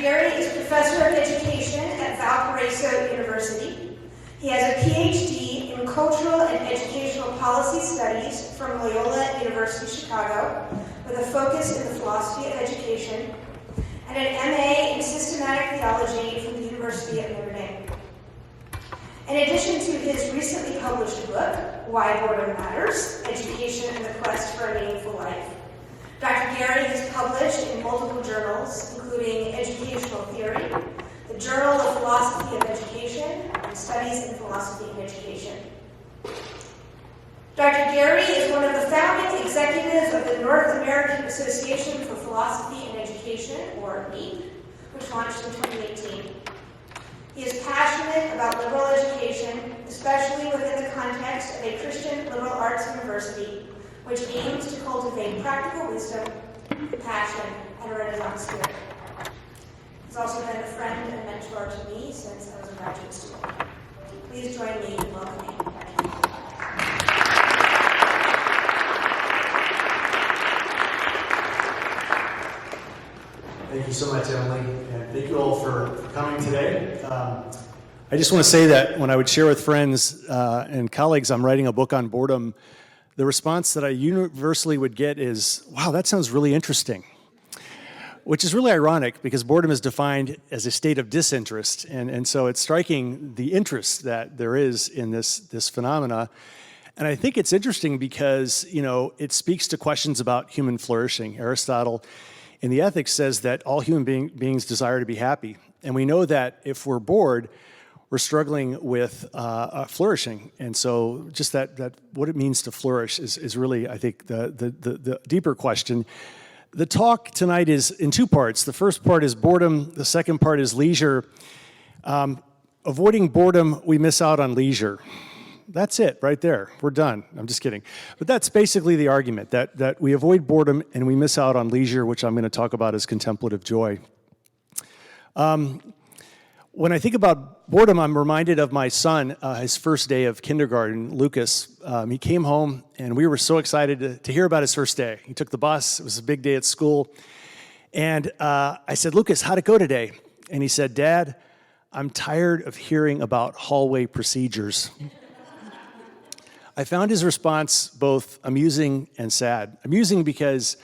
Gary is professor of education at Valparaiso University. He has a PhD in cultural and educational policy studies from Loyola University Chicago, with a focus in the philosophy of education, and an MA in systematic theology from the University of Notre Dame. In addition to his recently published book, Why Boredom Matters, Education and the Quest for a Meaningful Life, Dr. Gary has published in multiple journals, including Educational Theory, the Journal of Philosophy of Education, and Studies in Philosophy and Education. Dr. Gary is one of the founding executives of the North American Association for Philosophy and Education, or NEAP, which launched in 2018. He is passionate about liberal education, especially within the context of a Christian liberal arts university, which aims to cultivate practical wisdom, compassion, and a Renaissance spirit. He's also been a friend and mentor to me since I was a graduate student. Please join me in welcoming Dr. Gary. Thank you so much, Emily, and thank you all for coming today. I just want to say that when I would share with friends and colleagues I'm writing a book on boredom, the response that I universally would get is, wow, that sounds really interesting, which is really ironic because boredom is defined as a state of disinterest, and so it's striking the interest that there is in this phenomena. And I think it's interesting because, it speaks to questions about human flourishing. Aristotle in the Ethics says that all human beings desire to be happy. And we know that if we're bored, we're struggling with flourishing. And so just that what it means to flourish is really, I think, the deeper question. The talk tonight is in two parts. The first part is boredom. The second part is leisure. Avoiding boredom, we miss out on leisure. That's it, right there. We're done. I'm just kidding. But that's basically the argument, that we avoid boredom and we miss out on leisure, which I'm going to talk about as contemplative joy. When I think about boredom, I'm reminded of my son, his first day of kindergarten, Lucas. He came home, and we were so excited to hear about his first day. He took the bus. It was a big day at school. And I said, Lucas, how'd it go today? And he said, Dad, I'm tired of hearing about hallway procedures. I found his response both amusing and sad. Amusing because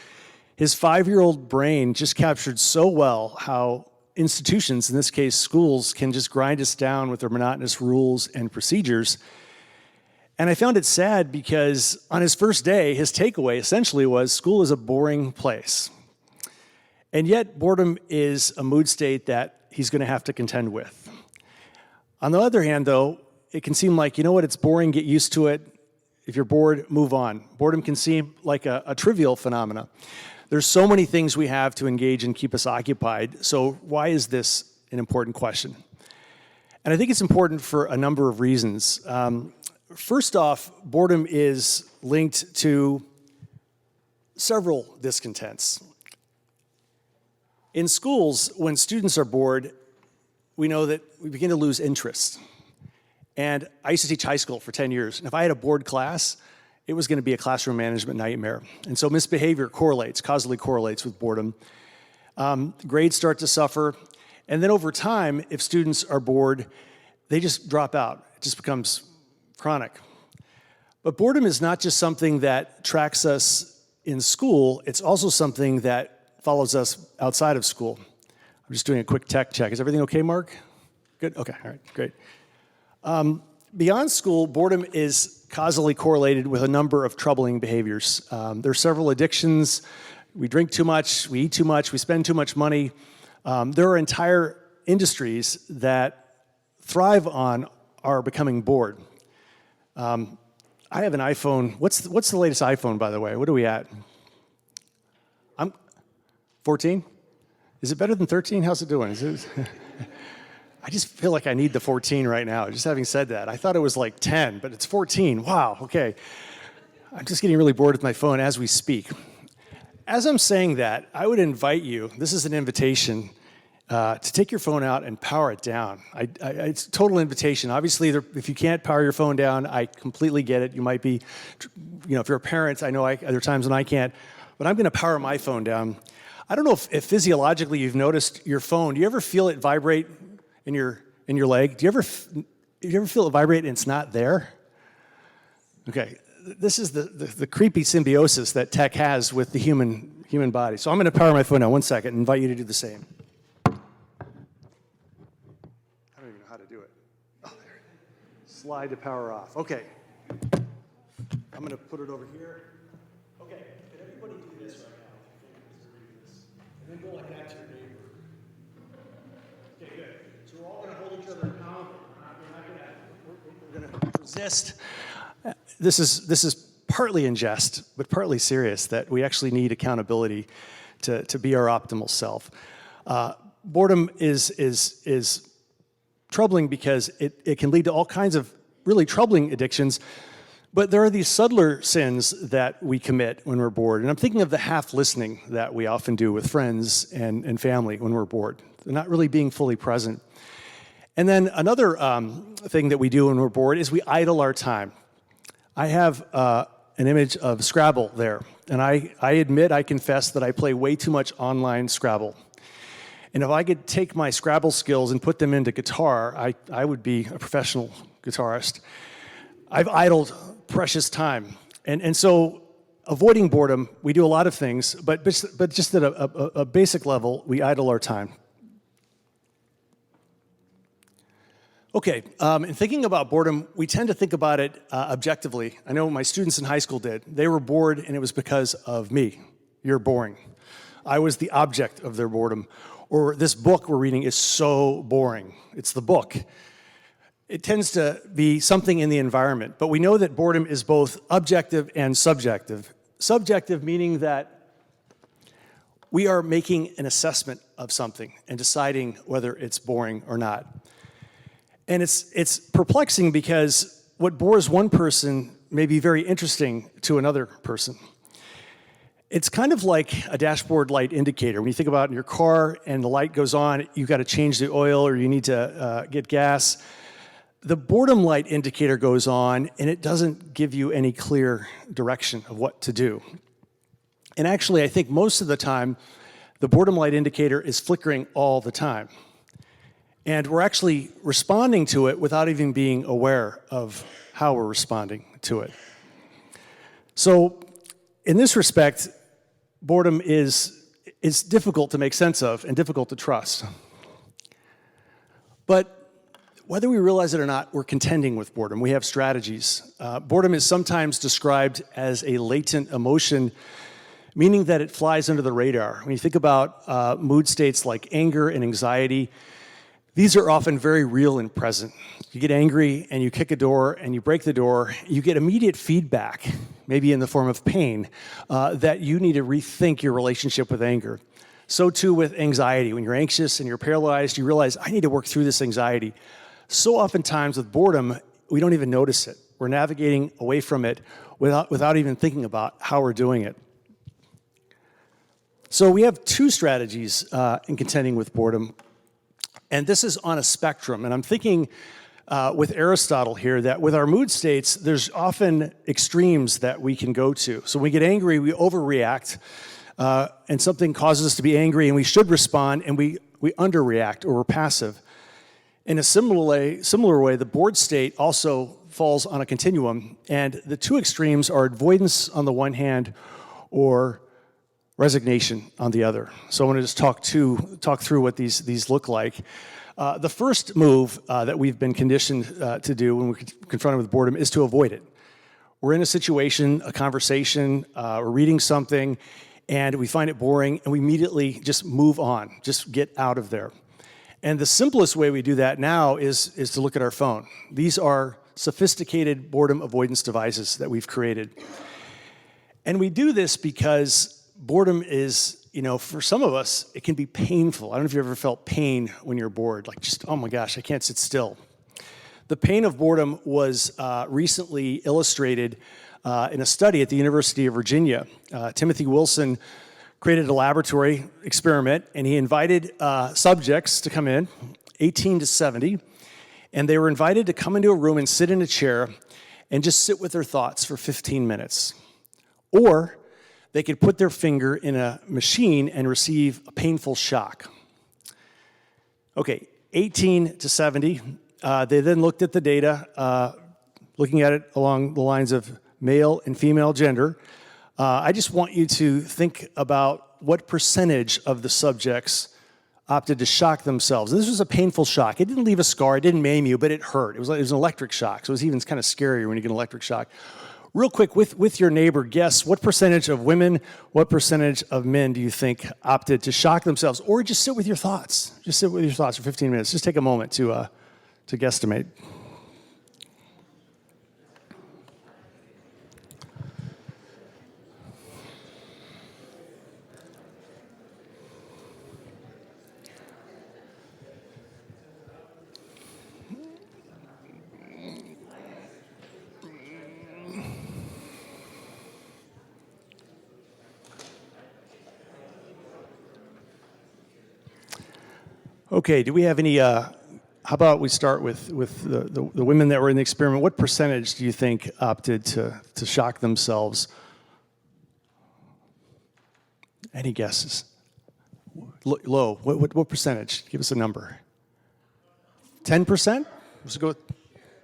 his 5-year-old brain just captured so well how institutions, in this case schools, can just grind us down with their monotonous rules and procedures. And I found it sad because on his first day, his takeaway essentially was school is a boring place. And yet boredom is a mood state that he's going to have to contend with. On the other hand, though, it can seem like, it's boring, get used to it. If you're bored, move on. Boredom can seem like a trivial phenomena. There's so many things we have to engage and keep us occupied. So why is this an important question? And I think it's important for a number of reasons. First off, boredom is linked to several discontents. In schools, when students are bored, we know that we begin to lose interest. And I used to teach high school for 10 years. And if I had a bored class, it was going to be a classroom management nightmare. And so misbehavior causally correlates with boredom. Grades start to suffer. And then over time, if students are bored, they just drop out. It just becomes chronic. But boredom is not just something that tracks us in school. It's also something that follows us outside of school. I'm just doing a quick tech check. Is everything okay, Mark? Good? Okay, all right, great. Beyond school, boredom is causally correlated with a number of troubling behaviors. There are several addictions. We drink too much, we eat too much, we spend too much money. There are entire industries that thrive on our becoming bored. I have an iPhone. What's the latest iPhone, by the way? What are we at? I'm 14? Is it better than 13? How's it doing? I just feel like I need the 14 right now, just having said that. I thought it was like 10, but it's 14. Wow, okay. I'm just getting really bored with my phone as we speak. As I'm saying that, I would invite you, this is an invitation, to take your phone out and power it down. It's a total invitation. Obviously, if you can't power your phone down, I completely get it. You might be, if you're a parent, I know there are times when I can't, but I'm going to power my phone down. I don't know if physiologically you've noticed your phone. Do you ever feel it vibrate in your leg? Do you ever feel it vibrate and it's not there? Okay, this is the creepy symbiosis that tech has with the human body. So I'm going to power my phone now. 1 second. And invite you to do the same. I don't even know how to do it. Oh, there it is. Slide to power off. Okay. I'm going to put it over here. Okay. Can everybody do this right now? And then go like that to your neighbor. Okay, good. So we're all going to hold each other accountable. We're going to resist. This is partly in jest, but partly serious, that we actually need accountability to be our optimal self. Boredom is troubling because it can lead to all kinds of really troubling addictions. But there are these subtler sins that we commit when we're bored. And I'm thinking of the half listening that we often do with friends and family when we're bored. They're not really being fully present. And then another thing that we do when we're bored is we idle our time. I have an image of Scrabble there. And I confess that I play way too much online Scrabble. And if I could take my Scrabble skills and put them into guitar, I would be a professional guitarist. I've idled precious time. And so avoiding boredom, we do a lot of things, but just at a basic level, we idle our time. Okay, in thinking about boredom, we tend to think about it objectively. I know my students in high school did. They were bored, and it was because of me. You're boring. I was the object of their boredom. Or this book we're reading is so boring. It's the book. It tends to be something in the environment, but we know that boredom is both objective and subjective. Subjective meaning that we are making an assessment of something and deciding whether it's boring or not. And it's perplexing because what bores one person may be very interesting to another person. It's kind of like a dashboard light indicator. When you think about in your car and the light goes on, you've got to change the oil or you need to get gas. The boredom light indicator goes on, and it doesn't give you any clear direction of what to do. And actually, I think most of the time, the boredom light indicator is flickering all the time. And we're actually responding to it without even being aware of how we're responding to it. So, in this respect, boredom is difficult to make sense of and difficult to trust. But whether we realize it or not, we're contending with boredom. We have strategies. Boredom is sometimes described as a latent emotion, meaning that it flies under the radar. When you think about mood states like anger and anxiety, these are often very real and present. You get angry and you kick a door and you break the door, you get immediate feedback, maybe in the form of pain, that you need to rethink your relationship with anger. So too with anxiety. When you're anxious and you're paralyzed, you realize, I need to work through this anxiety. So oftentimes with boredom, we don't even notice it. We're navigating away from it without even thinking about how we're doing it. So we have two strategies in contending with boredom. And this is on a spectrum. And I'm thinking with Aristotle here that with our mood states, there's often extremes that we can go to. So when we get angry, we overreact, and something causes us to be angry, and we should respond, and we underreact, or we're passive. In a similar way, the bored state also falls on a continuum, and the two extremes are avoidance on the one hand, or resignation on the other. So I want to just talk through what these look like. The first move that we've been conditioned to do when we're confronted with boredom is to avoid it. We're in a situation, a conversation, we're reading something, and we find it boring, and we immediately just move on, just get out of there. And the simplest way we do that now is to look at our phone. These are sophisticated boredom avoidance devices that we've created. And we do this because boredom is, for some of us, it can be painful. I don't know if you ever felt pain when you're bored, like just, oh my gosh, I can't sit still. The pain of boredom was recently illustrated in a study at the University of Virginia. Timothy Wilson created a laboratory experiment, and he invited subjects to come in, 18 to 70, and they were invited to come into a room and sit in a chair and just sit with their thoughts for 15 minutes. Or they could put their finger in a machine and receive a painful shock. Okay, 18 to 70, they then looked at the data, looking at it along the lines of male and female gender. I just want you to think about what percentage of the subjects opted to shock themselves. And this was a painful shock. It didn't leave a scar, it didn't maim you, but it hurt. It was an electric shock, so it was even kind of scarier when you get an electric shock. Real quick, with your neighbor, guess what percentage of women, what percentage of men do you think opted to shock themselves? Or just sit with your thoughts. Just sit with your thoughts for 15 minutes. Just take a moment to guesstimate. Okay, do we have any, how about we start with the women that were in the experiment. What percentage do you think opted to shock themselves? Any guesses? Low, what percentage? Give us a number. 10%? Let's go with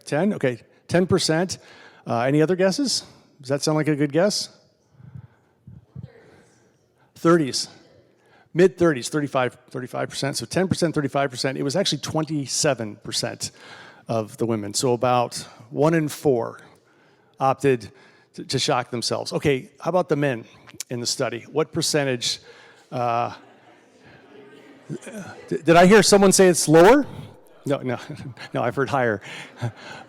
10, okay, 10%. Any other guesses? Does that sound like a good guess? 30s. Mid-30s, 35%, so 10%, 35%. It was actually 27% of the women, so about 1 in 4 opted to shock themselves. Okay, how about the men in the study? What percentage? Did I hear someone say it's lower? No, I've heard higher.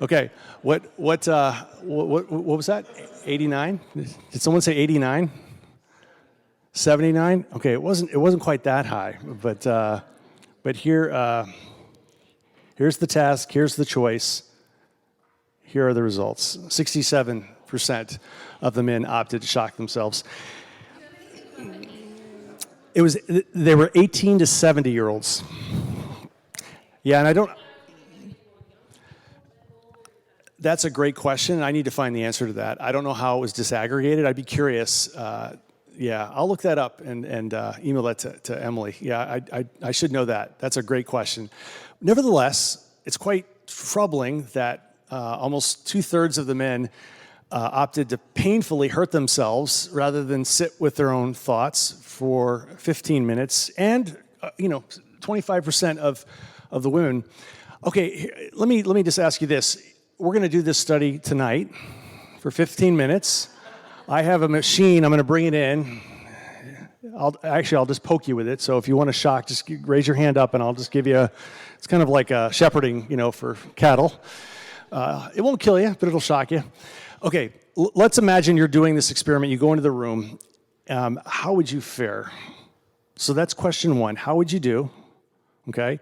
Okay, what was that? 89? Did someone say 89? 79? Okay, it wasn't quite that high, but here's the task, here's the choice, here are the results. 67% of the men opted to shock themselves. They were 18 to 70-year-olds. Yeah, and that's a great question, and I need to find the answer to that. I don't know how it was disaggregated. I'd be curious. Yeah, I'll look that up and email that to Emily. Yeah, I should know that. That's a great question. Nevertheless, it's quite troubling that almost 2/3 of the men opted to painfully hurt themselves rather than sit with their own thoughts for 15 minutes, and 25% of the women. Okay, let me just ask you this. We're going to do this study tonight for 15 minutes. I have a machine, I'm going to bring it in. I'll just poke you with it. So if you want a shock, just raise your hand up and I'll just give you it's kind of like shepherding, for cattle. It won't kill you, but it'll shock you. Okay, let's imagine you're doing this experiment. You go into the room. How would you fare? So that's question one. How would you do? Okay.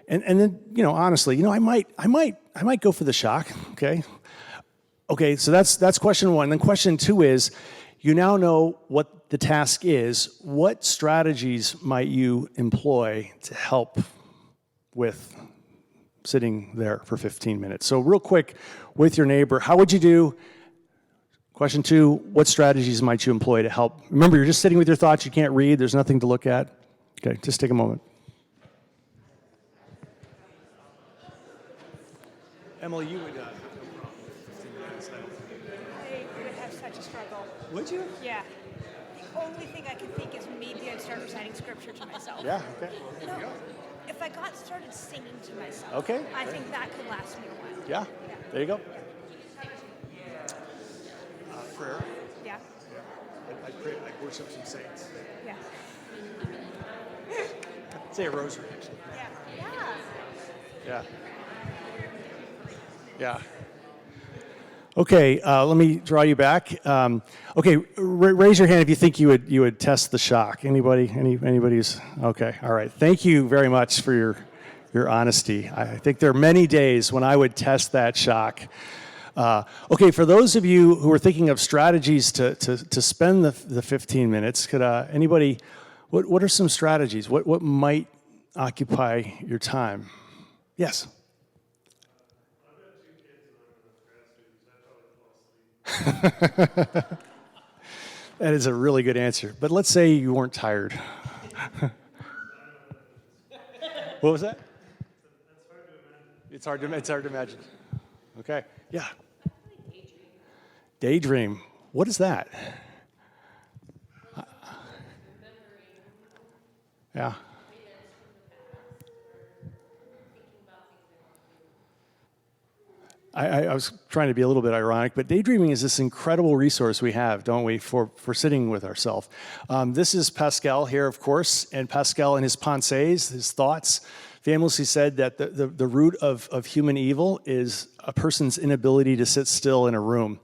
And then, honestly, I might go for the shock, okay? Okay, so that's question one. Then question two is, you now know what the task is. What strategies might you employ to help with sitting there for 15 minutes? So real quick, with your neighbor, how would you do? Question two, what strategies might you employ to help? Remember, you're just sitting with your thoughts. You can't read. There's nothing to look at. Okay, just take a moment. Emily, you would... I would have such a struggle. Would you? Yeah. The only thing I could think is maybe I'd start reciting scripture to myself. Yeah, okay. No, if I got started singing to myself, Okay. I think that could last me a while. Yeah, there you go. Prayer. Yeah. I pray, I worship some saints. Yeah. Say a rosary, actually. Yeah. Yeah. Yeah. Yeah. Okay, let me draw you back. Okay, raise your hand if you think you would test the shock. Anybody? Anybody's? Okay, all right. Thank you very much for your honesty. I think there are many days when I would test that shock. Okay, for those of you who are thinking of strategies to spend the 15 minutes, could anybody? What are some strategies? What might occupy your time? Yes. That is a really good answer. But let's say you weren't tired. What was that? It's hard to imagine. Okay. Yeah. Daydream. What is that? Yeah. I was trying to be a little bit ironic, but daydreaming is this incredible resource we have, don't we, for sitting with ourselves. This is Pascal here, of course, and Pascal in his pensées, his thoughts, famously said that the root of human evil is a person's inability to sit still in a room.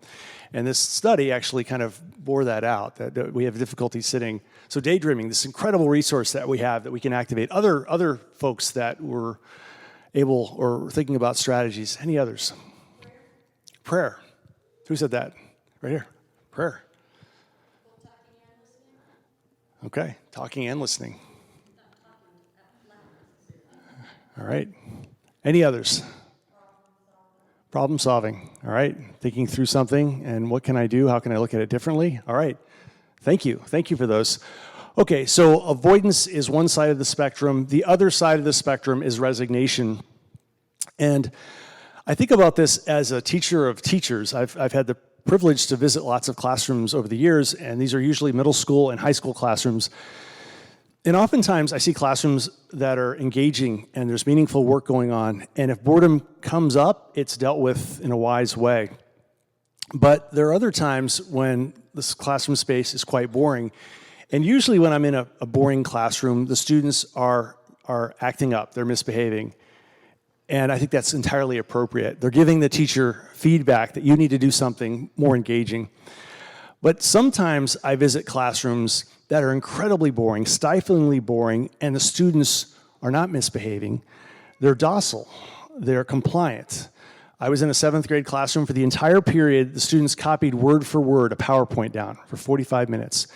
And this study actually kind of bore that out, that we have difficulty sitting. So daydreaming, this incredible resource that we have that we can activate. Other folks that were able or thinking about strategies. Any others? Prayer. Who said that? Right here. Prayer. Okay. Talking and listening. All right. Any others? Problem solving. All right. Thinking through something and what can I do? How can I look at it differently? All right. Thank you. Thank you for those. Okay, so avoidance is one side of the spectrum. The other side of the spectrum is resignation. And I think about this as a teacher of teachers. I've had the privilege to visit lots of classrooms over the years, and these are usually middle school and high school classrooms. And oftentimes I see classrooms that are engaging and there's meaningful work going on. And if boredom comes up, it's dealt with in a wise way. But there are other times when this classroom space is quite boring. And usually when I'm in a boring classroom, the students are acting up, they're misbehaving. And I think that's entirely appropriate. They're giving the teacher feedback that you need to do something more engaging. But sometimes I visit classrooms that are incredibly boring, stiflingly boring, and the students are not misbehaving. They're docile, they're compliant. I was in a 7th grade classroom for the entire period. The students copied word for word a PowerPoint down for 45 minutes.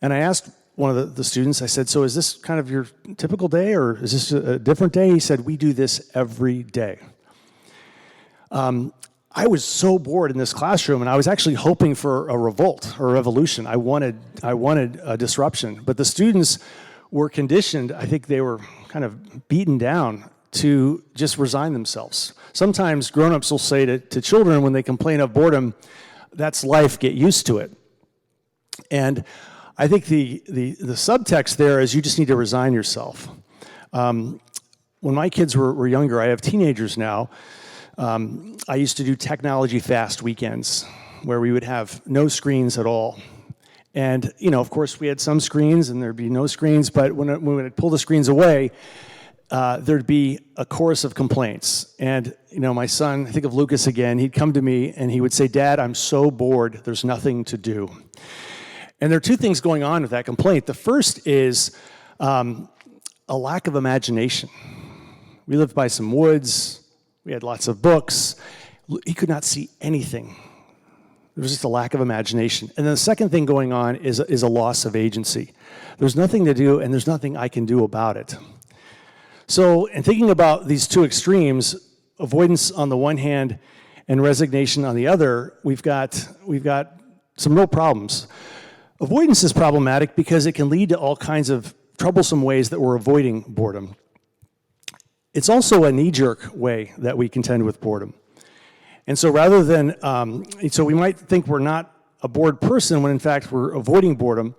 And I asked one of the students, I said, so is this kind of your typical day or is this a different day? He said, we do this every day. I was so bored in this classroom and I was actually hoping for a revolt or a revolution. I wanted a disruption, but the students were conditioned, I think they were kind of beaten down to just resign themselves. Sometimes grown-ups will say to children when they complain of boredom, that's life, get used to it. And I think the subtext there is you just need to resign yourself. When my kids were younger, I have teenagers now, I used to do technology fast weekends where we would have no screens at all. And, you know, of course we had some screens and there'd be no screens, but when we would pull the screens away, there'd be a chorus of complaints. And, you know, my son, I think of Lucas again, he'd come to me and he would say, Dad, I'm so bored, there's nothing to do. And there are two things going on with that complaint. The first is a lack of imagination. We lived by some woods, we had lots of books, he could not see anything. There was just a lack of imagination. And then the second thing going on is a loss of agency. There's nothing to do and there's nothing I can do about it. So in thinking about these two extremes, avoidance on the one hand and resignation on the other, we've got some real problems. Avoidance is problematic because it can lead to all kinds of troublesome ways that we're avoiding boredom. It's also a knee-jerk way that we contend with boredom. And so rather than, so we might think we're not a bored person when in fact we're avoiding boredom.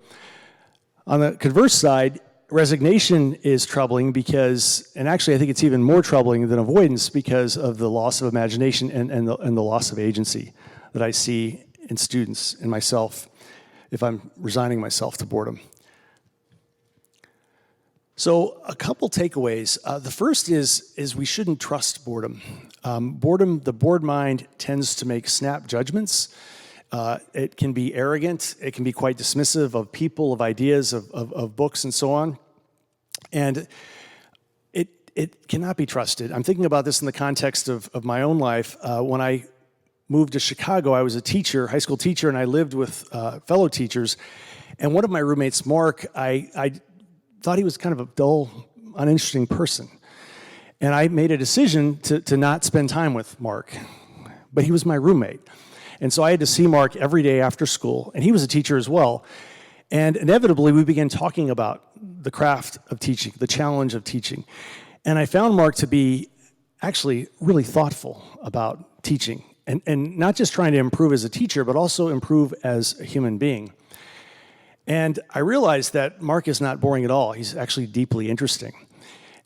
On the converse side, resignation is troubling because, and actually I think it's even more troubling than avoidance because of the loss of imagination and the loss of agency that I see in students and myself if I'm resigning myself to boredom. So a couple takeaways. The first is we shouldn't trust boredom. The bored mind tends to make snap judgments. It can be arrogant. It can be quite dismissive of people, of ideas, of books, and so on. And it cannot be trusted. I'm thinking about this in the context of my own life. When I moved to Chicago, I was a teacher, high school teacher, and I lived with fellow teachers. And one of my roommates, Mark, I thought he was kind of a dull, uninteresting person. And I made a decision to not spend time with Mark. But he was my roommate. And so I had to see Mark every day after school, and he was a teacher as well. And inevitably, we began talking about the craft of teaching, the challenge of teaching. And I found Mark to be actually really thoughtful about teaching, and not just trying to improve as a teacher, but also improve as a human being. And I realized that Mark is not boring at all. He's actually deeply interesting.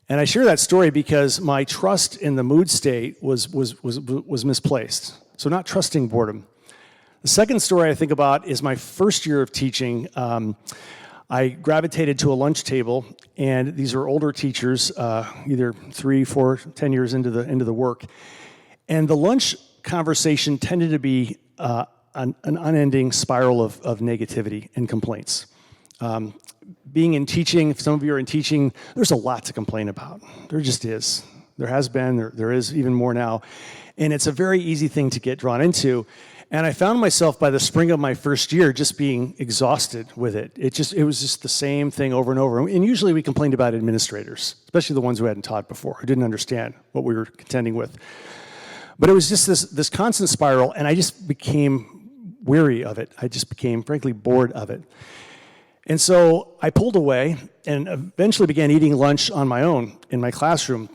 And I share that story because my trust in the mood state was misplaced. So not trusting boredom. The second story I think about is my first year of teaching. I gravitated to a lunch table, and these are older teachers, either 3, 4, 10 years into the work. And the lunch conversation tended to be an unending spiral of negativity and complaints. Being in teaching, if some of you are in teaching, there's a lot to complain about. There just is. There has been, there is even more now. And it's a very easy thing to get drawn into. And I found myself by the spring of my first year just being exhausted with it. It was just the same thing over and over. And usually we complained about administrators, especially the ones who hadn't taught before, who didn't understand what we were contending with. But it was just this constant spiral, and I just became weary of it. I just became, frankly, bored of it. And so I pulled away and eventually began eating lunch on my own in my classroom.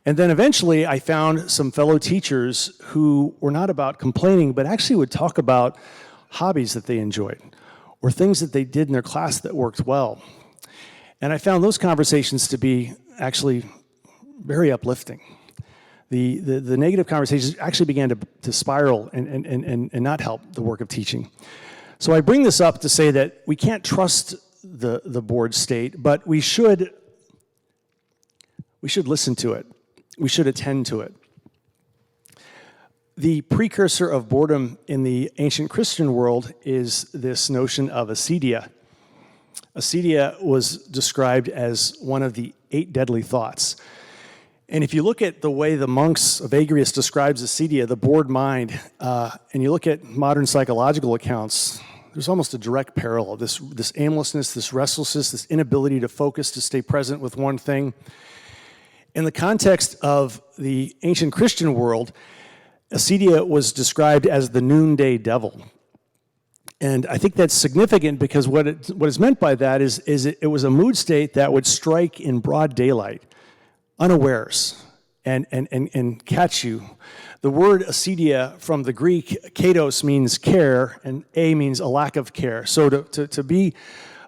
And then eventually I found some fellow teachers who were not about complaining, but actually would talk about hobbies that they enjoyed or things that they did in their class that worked well. And I found those conversations to be actually very uplifting. The negative conversations actually began to spiral and not help the work of teaching. So I bring this up to say that we can't trust the bored state, but we should listen to it. We should attend to it. The precursor of boredom in the ancient Christian world is this notion of acedia. Acedia was described as one of the 8 deadly thoughts. And if you look at the way the monks of Agrius describes acedia, the bored mind, and you look at modern psychological accounts, there's almost a direct parallel. This aimlessness, this restlessness, this inability to focus, to stay present with one thing. In the context of the ancient Christian world, acedia was described as the noonday devil. And I think that's significant because what is meant by that is it was a mood state that would strike in broad daylight, unawares, and catch you. The word acedia from the Greek, katos, means care, and a means a lack of care. So to be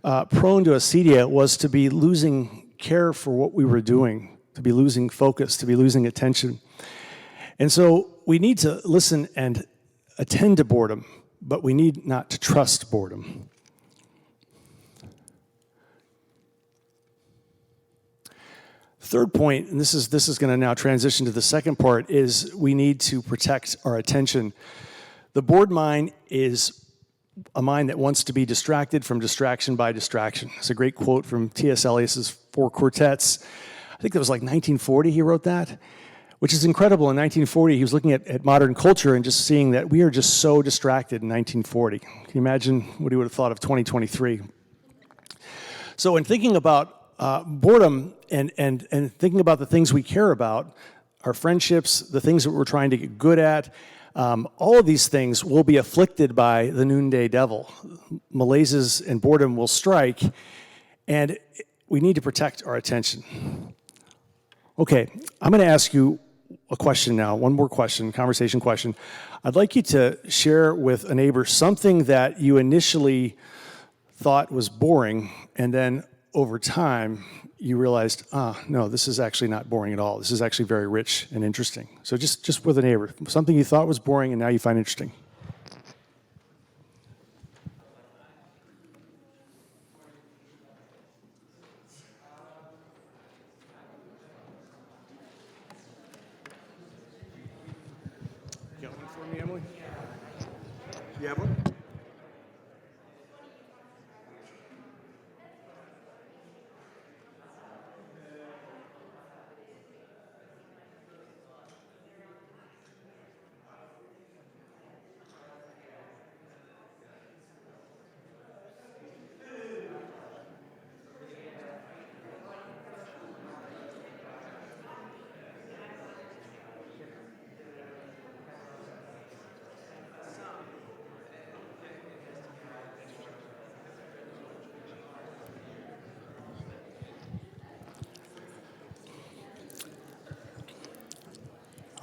prone to acedia was to be losing care for what we were doing, to be losing focus, to be losing attention. And so we need to listen and attend to boredom, but we need not to trust boredom. Third point, and this is going to now transition to the second part, is we need to protect our attention. The bored mind is a mind that wants to be distracted from distraction by distraction. It's a great quote from T.S. Eliot's 4 Quartets. I think that was like 1940 he wrote that, which is incredible. In 1940, he was looking at modern culture and just seeing that we are just so distracted in 1940. Can you imagine what he would have thought of 2023? So in thinking about boredom and thinking about the things we care about, our friendships, the things that we're trying to get good at, all of these things will be afflicted by the noonday devil. Malaises and boredom will strike, and we need to protect our attention. Okay, I'm going to ask you a question now, one more question, conversation question. I'd like you to share with a neighbor something that you initially thought was boring, and then over time, you realized, no, this is actually not boring at all. This is actually very rich and interesting. So just with a neighbor, something you thought was boring and now you find interesting. You got one for me, Emily? You have one?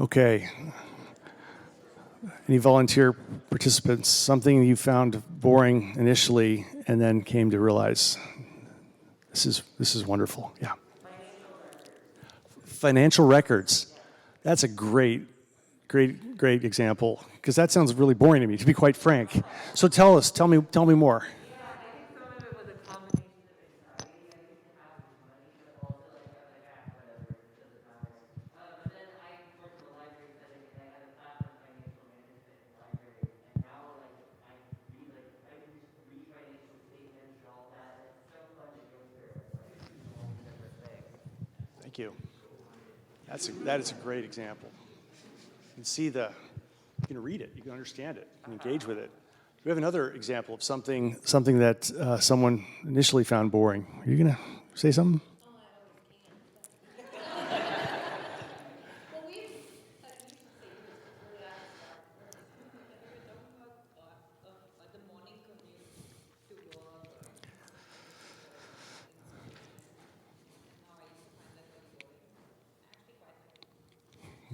Okay. Any volunteer participants? Something you found boring initially and then came to realize this is wonderful. Yeah. Financial records. That's a great example because that sounds really boring to me, to be quite frank. So tell me more. Thank you. That is a great example. You can see you can read it, you can understand it, and engage with it. We have another example of something that someone initially found boring. Are you going to say something?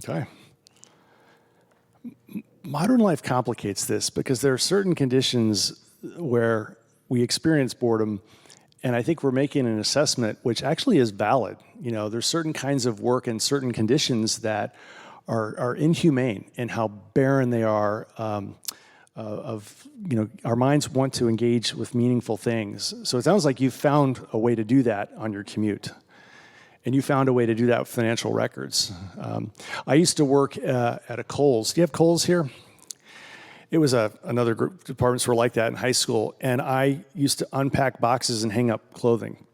Okay. Modern life complicates this because there are certain conditions where we experience boredom, and I think we're making an assessment which actually is valid. There's certain kinds of work and certain conditions that are inhumane in how barren they are. Our minds want to engage with meaningful things. So it sounds like you've found a way to do that on your commute. And you found a way to do that with financial records. I used to work at a Kohl's. Do you have Kohl's here? It was another group of departments were like that in high school. And I used to unpack boxes and hang up clothing.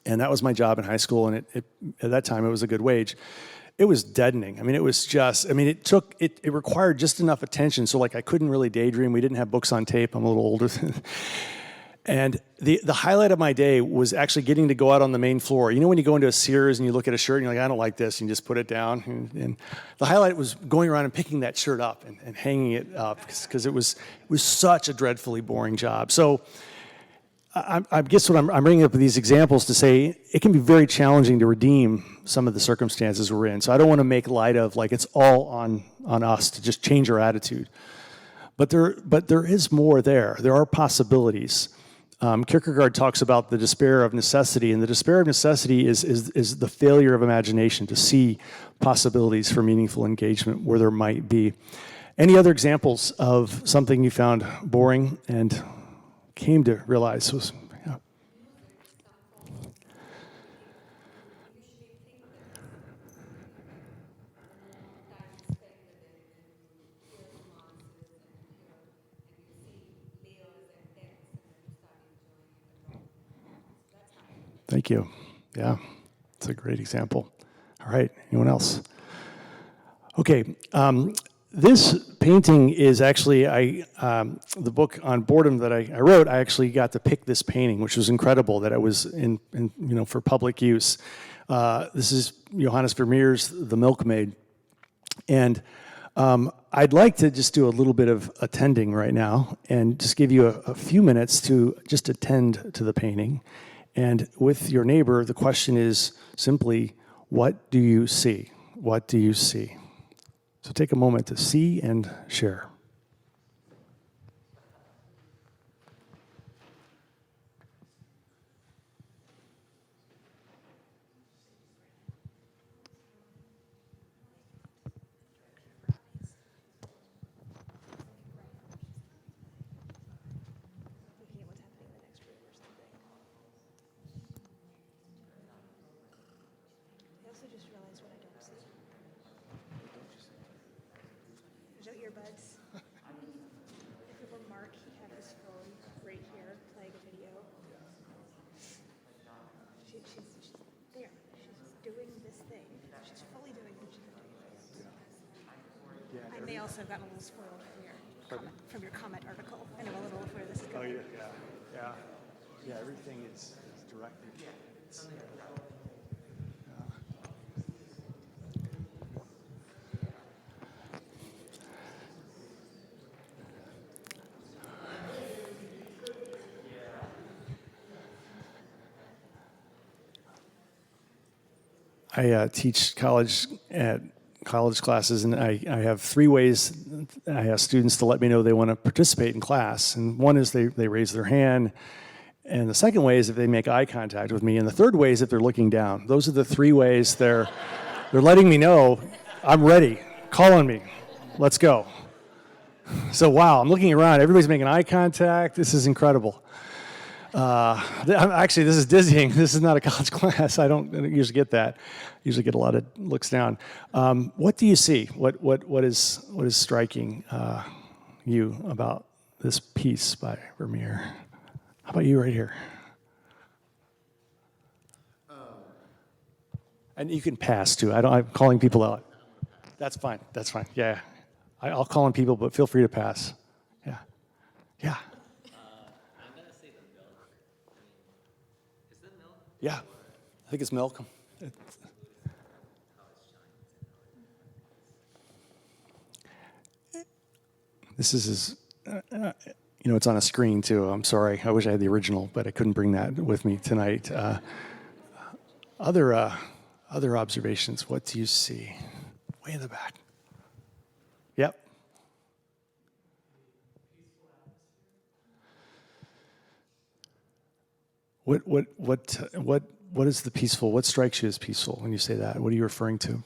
And that was my job in high school. And at that time, it was a good wage. It was deadening. I mean, it required just enough attention. So I couldn't really daydream. We didn't have books on tape. I'm a little older. And the highlight of my day was actually getting to go out on the main floor. When you go into a Sears and you look at a shirt and you're like, I don't like this, and you just put it down. And the highlight was going around and picking that shirt up and hanging it up because it was such a dreadfully boring job. So I guess what I'm bringing up with these examples to say it can be very challenging to redeem some of the circumstances we're in. So I don't want to make light of it's all on us to just change our attitude. But there is more there. There are possibilities. Kierkegaard talks about the despair of necessity, and the despair of necessity is the failure of imagination to see possibilities for meaningful engagement where there might be. Any other examples of something you found boring and came to realize was, yeah. Thank you. Yeah, it's a great example. All right, anyone else? Okay, this painting is actually the book on boredom that I wrote. I actually got to pick this painting, which was incredible that it was in for public use. This is Johannes Vermeer's The Milkmaid, and I'd like to just do a little bit of attending right now and just give you a few minutes to just attend to the painting. And with your neighbor, the question is simply, what do you see? What do you see? So take a moment to see and share. Earbuds. If it were Mark, he had his phone right here playing a video. She's there. She's doing this thing. She's fully doing what she's doing. I may also have gotten a little spoiled from your comment article. I know a little of where this is going. Yeah. Everything is directed. I teach college college classes, and I have 3 ways I ask students to let me know they want to participate in class. And one is they raise their hand, and the second way is if they make eye contact with me, and the third way is if they're looking down. Those are the 3 ways they're letting me know I'm ready. Call on me. Let's go. So wow, I'm looking around. Everybody's making eye contact. This is incredible. Actually, this is dizzying. This is not a college class. I don't usually get that. I usually get a lot of looks down. What do you see? What is striking you about this piece by Vermeer? How about you right here? And you can pass too. I'm calling people out. That's fine. That's fine. Yeah, I'll call on people, but feel free to pass. Yeah, yeah. I'm gonna say the milk. Is it milk? Yeah, I think it's milk. This is it's on a screen too. I'm sorry. I wish I had the original, but I couldn't bring that with me tonight. Other observations. What do you see? Way in the back. Yep. What is the peaceful? What strikes you as peaceful when you say that? What are you referring to?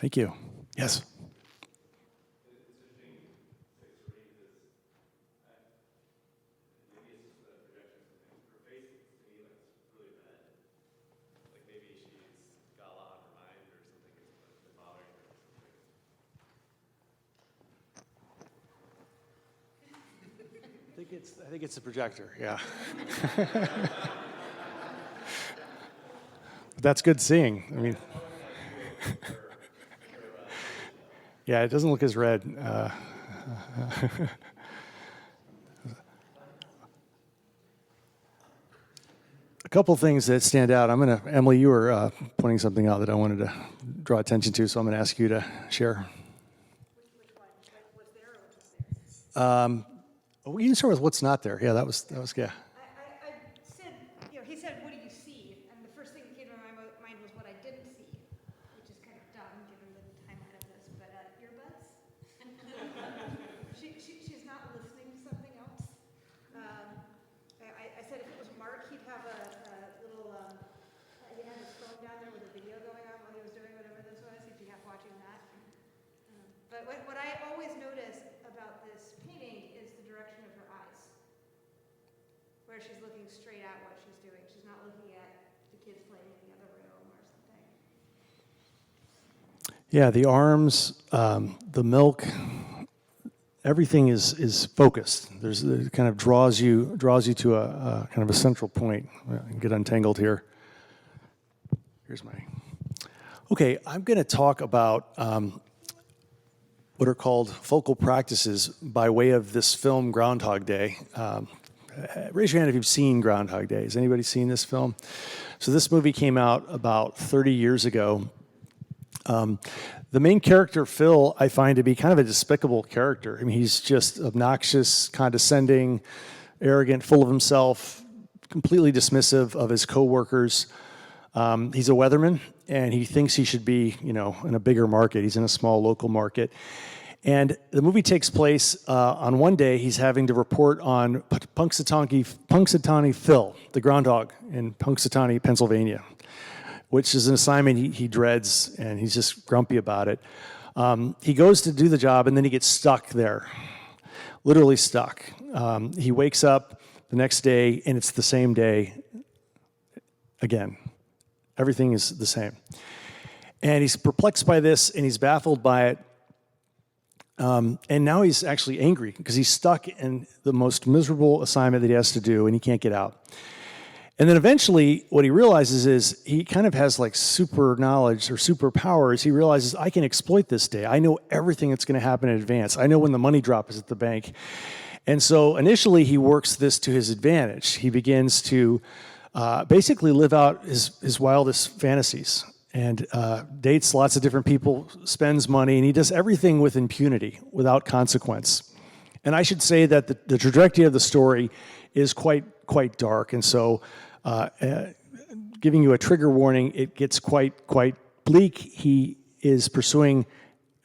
Thank you. Yes. I think it's the projector, yeah. That's good seeing. I mean, yeah, it doesn't look as red. A couple things that stand out. Emily, you were pointing something out that I wanted to draw attention to, so I'm going to ask you to share. Which one? What's there or what's there? You can start with what's not there. Yeah, that was yeah. I said, he said, what do you see? And the first thing that came to my mind was what I didn't see, which is kind of dumb given the timeline of this, but earbuds. She's not listening to something else. I said if it was Mark, he'd have a little, he had his phone down there with a video going on while he was doing whatever this was, he'd be half watching that. But what I always notice about this painting is the direction of her eyes, where she's looking straight at what she's doing. She's not looking at the kids playing in the other room or something. Yeah, the arms, the milk, everything is focused. It kind of draws you to a kind of a central point. I can get untangled here. Here's my. Okay, I'm going to talk about what are called focal practices by way of this film Groundhog Day. Raise your hand if you've seen Groundhog Day. Has anybody seen this film? So this movie came out about 30 years ago. The main character, Phil, I find to be kind of a despicable character. I mean, he's just obnoxious, condescending, arrogant, full of himself, completely dismissive of his coworkers. He's a weatherman, and he thinks he should be, in a bigger market. He's in a small local market. And the movie takes place on one day. He's having to report on Punxsutawney Phil, the groundhog in Punxsutawney, Pennsylvania, which is an assignment he dreads, and he's just grumpy about it. He goes to do the job, and then he gets stuck there, literally stuck. He wakes up the next day, and it's the same day again. Everything is the same. And he's perplexed by this, and he's baffled by it. And now he's actually angry because he's stuck in the most miserable assignment that he has to do, and he can't get out. And then eventually what he realizes is he kind of has like super knowledge or superpowers. He realizes, I can exploit this day. I know everything that's going to happen in advance. I know when the money drop is at the bank. And so initially he works this to his advantage. He begins to basically live out his wildest fantasies and dates lots of different people, spends money, and he does everything with impunity, without consequence. And I should say that the trajectory of the story is quite dark. And so giving you a trigger warning, it gets quite bleak. He is pursuing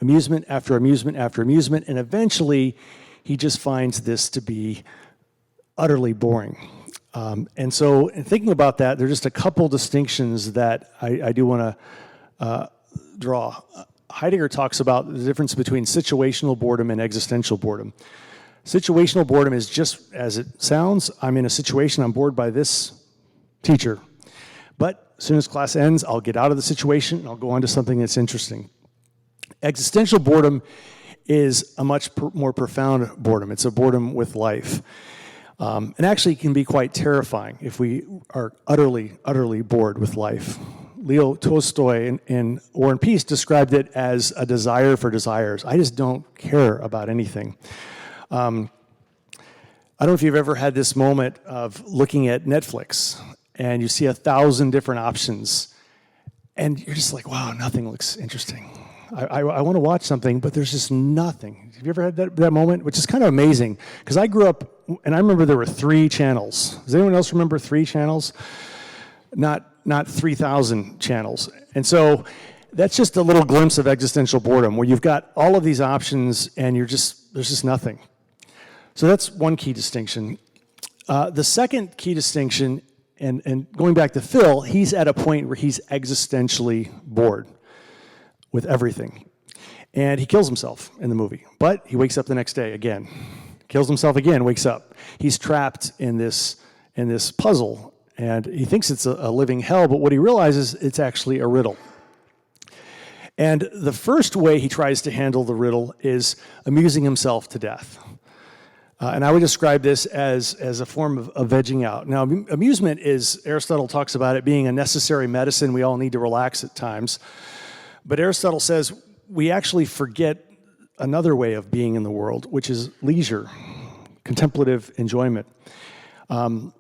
amusement after amusement after amusement, and eventually he just finds this to be utterly boring. And so in thinking about that, there are just a couple distinctions that I do want to draw. Heidegger talks about the difference between situational boredom and existential boredom. Situational boredom is just as it sounds. I'm in a situation, I'm bored by this teacher. But as soon as class ends, I'll get out of the situation and I'll go on to something that's interesting. Existential boredom is a much more profound boredom. It's a boredom with life. And actually can be quite terrifying if we are utterly bored with life. Leo Tolstoy in War and Peace described it as a desire for desires. I just don't care about anything. I don't know if you've ever had this moment of looking at Netflix and you see 1,000 different options and you're just like, wow, nothing looks interesting. I want to watch something, but there's just nothing. Have you ever had that moment? Which is kind of amazing, because I grew up, and I remember there were 3 channels. Does anyone else remember 3 channels? Not 3,000 channels. And so that's just a little glimpse of existential boredom, where you've got all of these options, and there's just nothing. So that's one key distinction. The second key distinction, and going back to Phil, he's at a point where he's existentially bored with everything. And he kills himself in the movie. But he wakes up the next day again. Kills himself again, wakes up. He's trapped in this puzzle. And he thinks it's a living hell, but what he realizes, it's actually a riddle. And the first way he tries to handle the riddle is amusing himself to death. And I would describe this as a form of vegging out. Now, amusement is, Aristotle talks about it being a necessary medicine. We all need to relax at times. But Aristotle says we actually forget another way of being in the world, which is leisure, contemplative enjoyment. In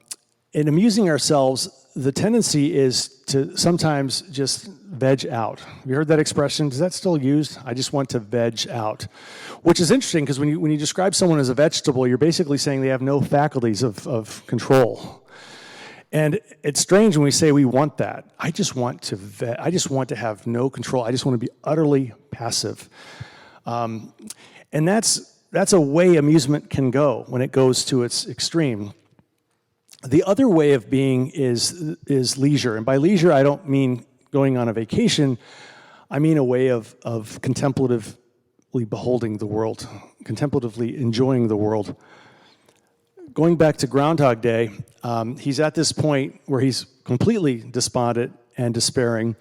amusing ourselves, the tendency is to sometimes just veg out. Have you heard that expression? Is that still used? I just want to veg out. Which is interesting, because when you describe someone as a vegetable, you're basically saying they have no faculties of control. And it's strange when we say we want that. I just want to have no control. I just want to be utterly passive. And that's a way amusement can go when it goes to its extreme. The other way of being is leisure. And by leisure, I don't mean going on a vacation. I mean a way of contemplatively beholding the world, contemplatively enjoying the world. Going back to Groundhog Day, he's at this point where he's completely despondent and despairing,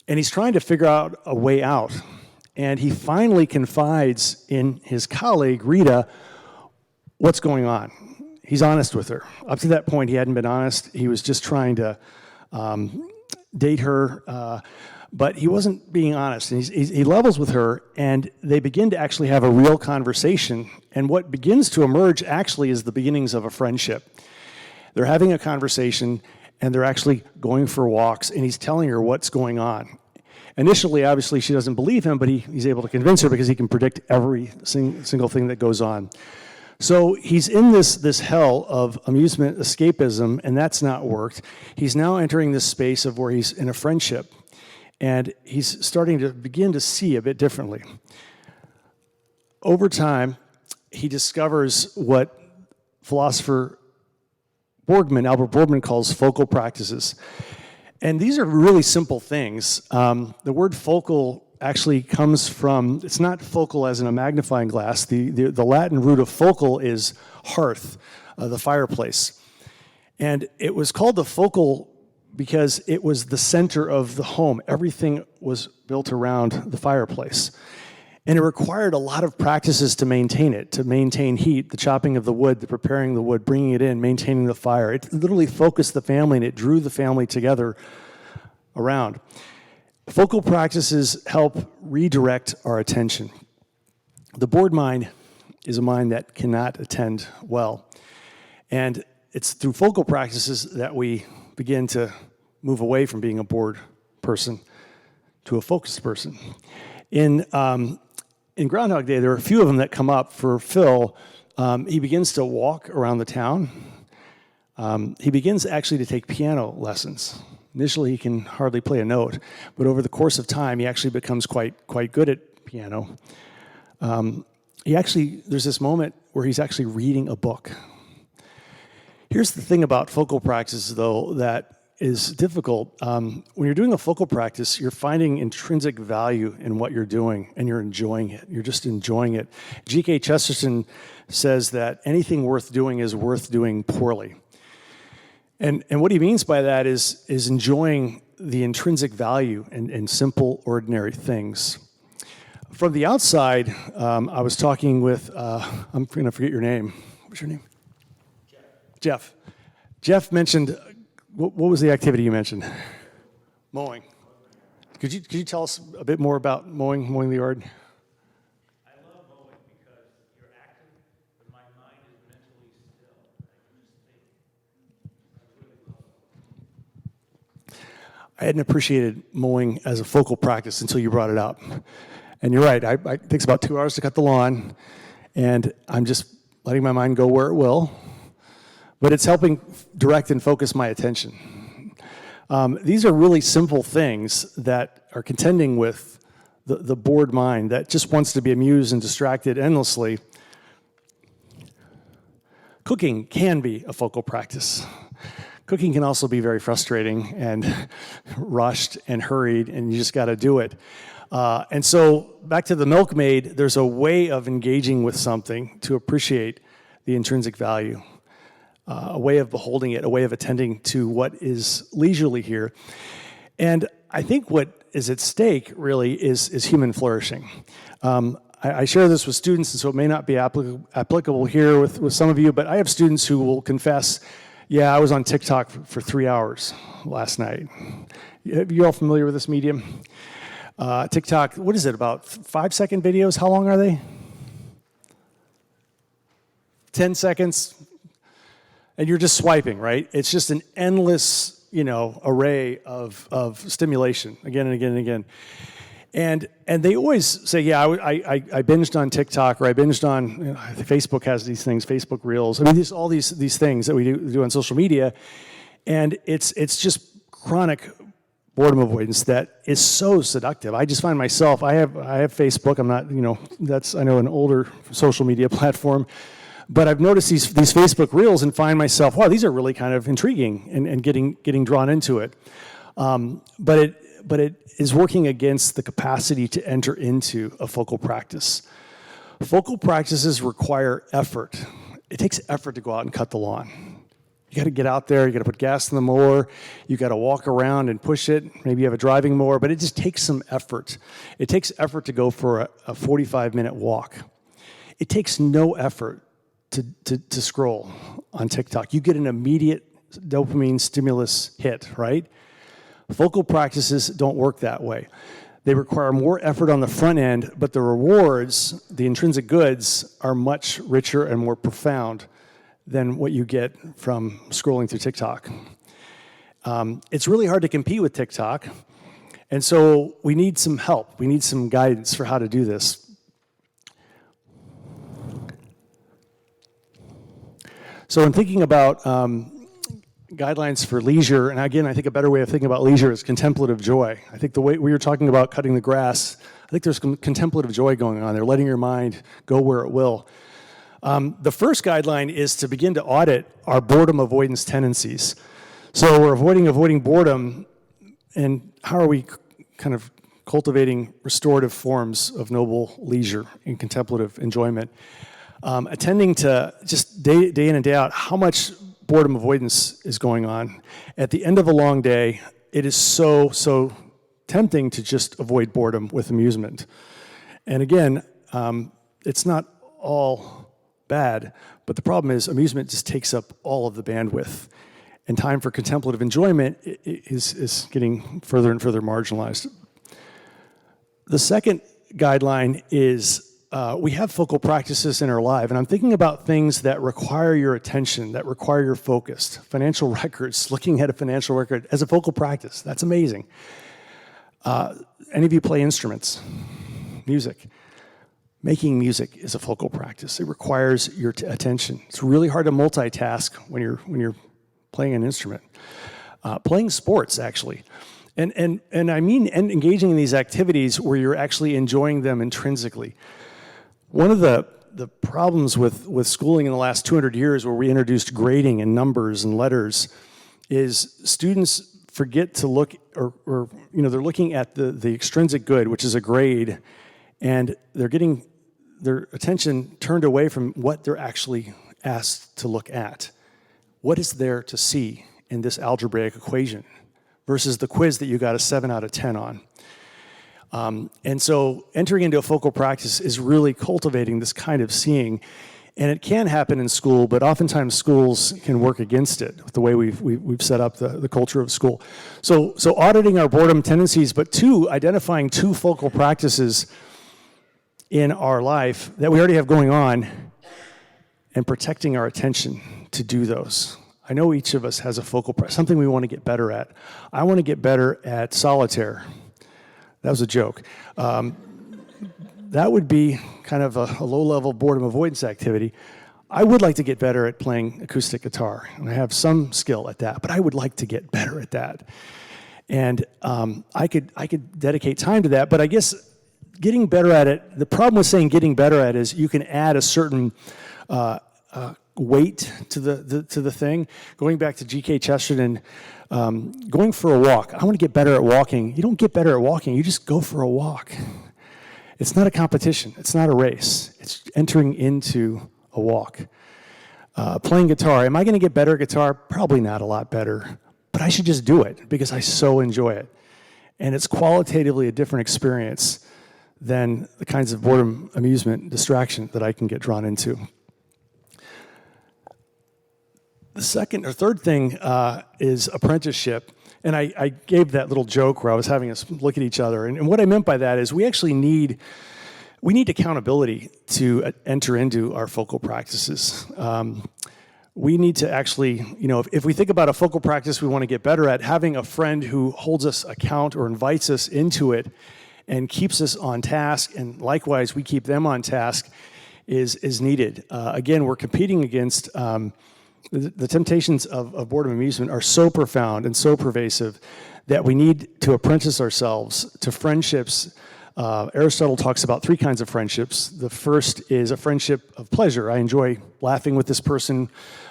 and he's trying to figure out a way out. And he finally confides in his colleague, Rita, what's going on. He's honest with her. Up to that point, he hadn't been honest. He was just trying to date her, but he wasn't being honest. And he levels with her, and they begin to actually have a real conversation. And what begins to emerge actually is the beginnings of a friendship. They're having a conversation, and they're actually going for walks, and he's telling her what's going on. Initially, obviously, she doesn't believe him, but he's able to convince her because he can predict every single thing that goes on. So he's in this hell of amusement, escapism, and that's not worked. He's now entering this space of where he's in a friendship, and he's starting to begin to see a bit differently. Over time, he discovers what philosopher Albert Borgman calls focal practices. And these are really simple things. The word focal actually comes from, it's not focal as in a magnifying glass. The Latin root of focal is hearth, the fireplace. And it was called the focal because it was the center of the home. Everything was built around the fireplace. And it required a lot of practices to maintain it, to maintain heat, the chopping of the wood, the preparing the wood, bringing it in, maintaining the fire. It literally focused the family and it drew the family together around. Focal practices help redirect our attention. The bored mind is a mind that cannot attend well. And it's through focal practices that we begin to move away from being a bored person to a focused person. In Groundhog Day, there are a few of them that come up for Phil. He begins to walk around the town. He begins actually to take piano lessons. Initially, he can hardly play a note, but over the course of time, he actually becomes quite good at piano. There's this moment where he's actually reading a book. Here's the thing about focal practice, though, that is difficult. When you're doing a focal practice, you're finding intrinsic value in what you're doing, and you're enjoying it. You're just enjoying it. G.K. Chesterton says that anything worth doing is worth doing poorly. And what he means by that is enjoying the intrinsic value in simple, ordinary things. From the outside, I was talking with, I'm going to forget your name. What's your name? Jeff. Jeff mentioned, what was the activity you mentioned? Mowing. Could you tell us a bit more about mowing the yard? I love mowing because you're active, but my mind is mentally still. I can just think. I hadn't appreciated mowing as a focal practice until you brought it up. And you're right, it takes about 2 hours to cut the lawn, and I'm just letting my mind go where it will, but it's helping direct and focus my attention. These are really simple things that are contending with the bored mind that just wants to be amused and distracted endlessly. Cooking can be a focal practice. Cooking can also be very frustrating and rushed and hurried, and you just got to do it. And so back to the milkmaid, there's a way of engaging with something to appreciate the intrinsic value, a way of beholding it, a way of attending to what is leisurely here. And I think what is at stake really is human flourishing. I share this with students, and so it may not be applicable here with some of you, but I have students who will confess, yeah, I was on TikTok for 3 hours last night. Are you all familiar with this medium? TikTok, what is it, about 5-second videos? How long are they? 10 seconds. And you're just swiping, right? It's just an endless, array of stimulation again and again and again. And they always say, yeah, I binged on TikTok, or I binged on, Facebook has these things, Facebook Reels. I mean, all these things that we do on social media. And it's just chronic boredom avoidance that is so seductive. I just find myself, I have Facebook. I'm not, that's, I know, an older social media platform. But I've noticed these Facebook Reels and find myself, wow, these are really kind of intriguing and getting drawn into it. But it is working against the capacity to enter into a focal practice. Focal practices require effort. It takes effort to go out and cut the lawn. You got to get out there, you got to put gas in the mower, you got to walk around and push it. Maybe you have a driving mower, but it just takes some effort. It takes effort to go for a 45-minute walk. It takes no effort to scroll on TikTok. You get an immediate dopamine stimulus hit, right? Focal practices don't work that way. They require more effort on the front end, but the rewards, the intrinsic goods, are much richer and more profound than what you get from scrolling through TikTok. It's really hard to compete with TikTok, and so we need some help. We need some guidance for how to do this. So in thinking about guidelines for leisure, and again, I think a better way of thinking about leisure is contemplative joy. I think the way we were talking about cutting the grass, I think there's some contemplative joy going on there, letting your mind go where it will. The first guideline is to begin to audit our boredom avoidance tendencies. So we're avoiding boredom, and how are we kind of cultivating restorative forms of noble leisure and contemplative enjoyment? Attending to just day in and day out how much boredom avoidance is going on. At the end of a long day, it is so tempting to just avoid boredom with amusement. And again, it's not all bad, but the problem is amusement just takes up all of the bandwidth. And time for contemplative enjoyment is getting further and further marginalized. The second guideline is we have focal practices in our life, and I'm thinking about things that require your attention, that require your focus. Financial records, looking at a financial record as a focal practice, that's amazing. Any of you play instruments? Music. Making music is a focal practice. It requires your attention. It's really hard to multitask when you're playing an instrument. Playing sports, actually. And I mean engaging in these activities where you're actually enjoying them intrinsically. One of the problems with schooling in the last 200 years, where we introduced grading and numbers and letters, is students forget to look, or they're looking at the extrinsic good, which is a grade, and they're getting their attention turned away from what they're actually asked to look at. What is there to see in this algebraic equation versus the quiz that you got a 7 out of 10 on? And so entering into a focal practice is really cultivating this kind of seeing. And it can happen in school, but oftentimes schools can work against it with the way we've set up the culture of school. So auditing our boredom tendencies, but identifying two focal practices in our life that we already have going on and protecting our attention to do those. I know each of us has a focal practice, something we want to get better at. I want to get better at solitaire. That was a joke. That would be kind of a low-level boredom avoidance activity. I would like to get better at playing acoustic guitar, and I have some skill at that, but I would like to get better at that. And I could dedicate time to that, but I guess getting better at it, the problem with saying getting better at it is you can add a certain weight to the thing. Going back to G.K. Chesterton, going for a walk. I want to get better at walking. You don't get better at walking, you just go for a walk. It's not a competition. It's not a race. It's entering into a walk. Playing guitar. Am I going to get better at guitar? Probably not a lot better. But I should just do it because I so enjoy it. And it's qualitatively a different experience than the kinds of boredom, amusement, distraction that I can get drawn into. The second or third thing is apprenticeship. And I gave that little joke where I was having us look at each other. And what I meant by that is we actually need accountability to enter into our focal practices. We need to actually, if we think about a focal practice we want to get better at, having a friend who holds us account or invites us into it and keeps us on task, and likewise we keep them on task, is needed. Again, we're competing against the temptations of boredom and amusement are so profound and so pervasive that we need to apprentice ourselves to friendships. Aristotle talks about three kinds of friendships. The first is a friendship of pleasure. I enjoy laughing with this person.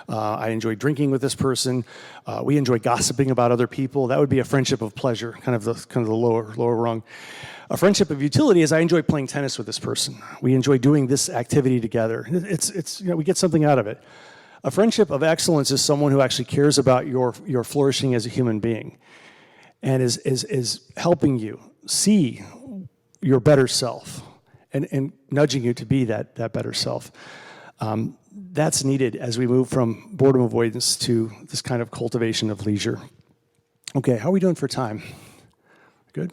I enjoy drinking with this person. We enjoy gossiping about other people. That would be a friendship of pleasure, kind of the lower rung. A friendship of utility is I enjoy playing tennis with this person. We enjoy doing this activity together. It's we get something out of it. A friendship of excellence is someone who actually cares about your flourishing as a human being and is helping you see your better self and nudging you to be that better self. That's needed as we move from boredom avoidance to this kind of cultivation of leisure. Okay, how are we doing for time? Good?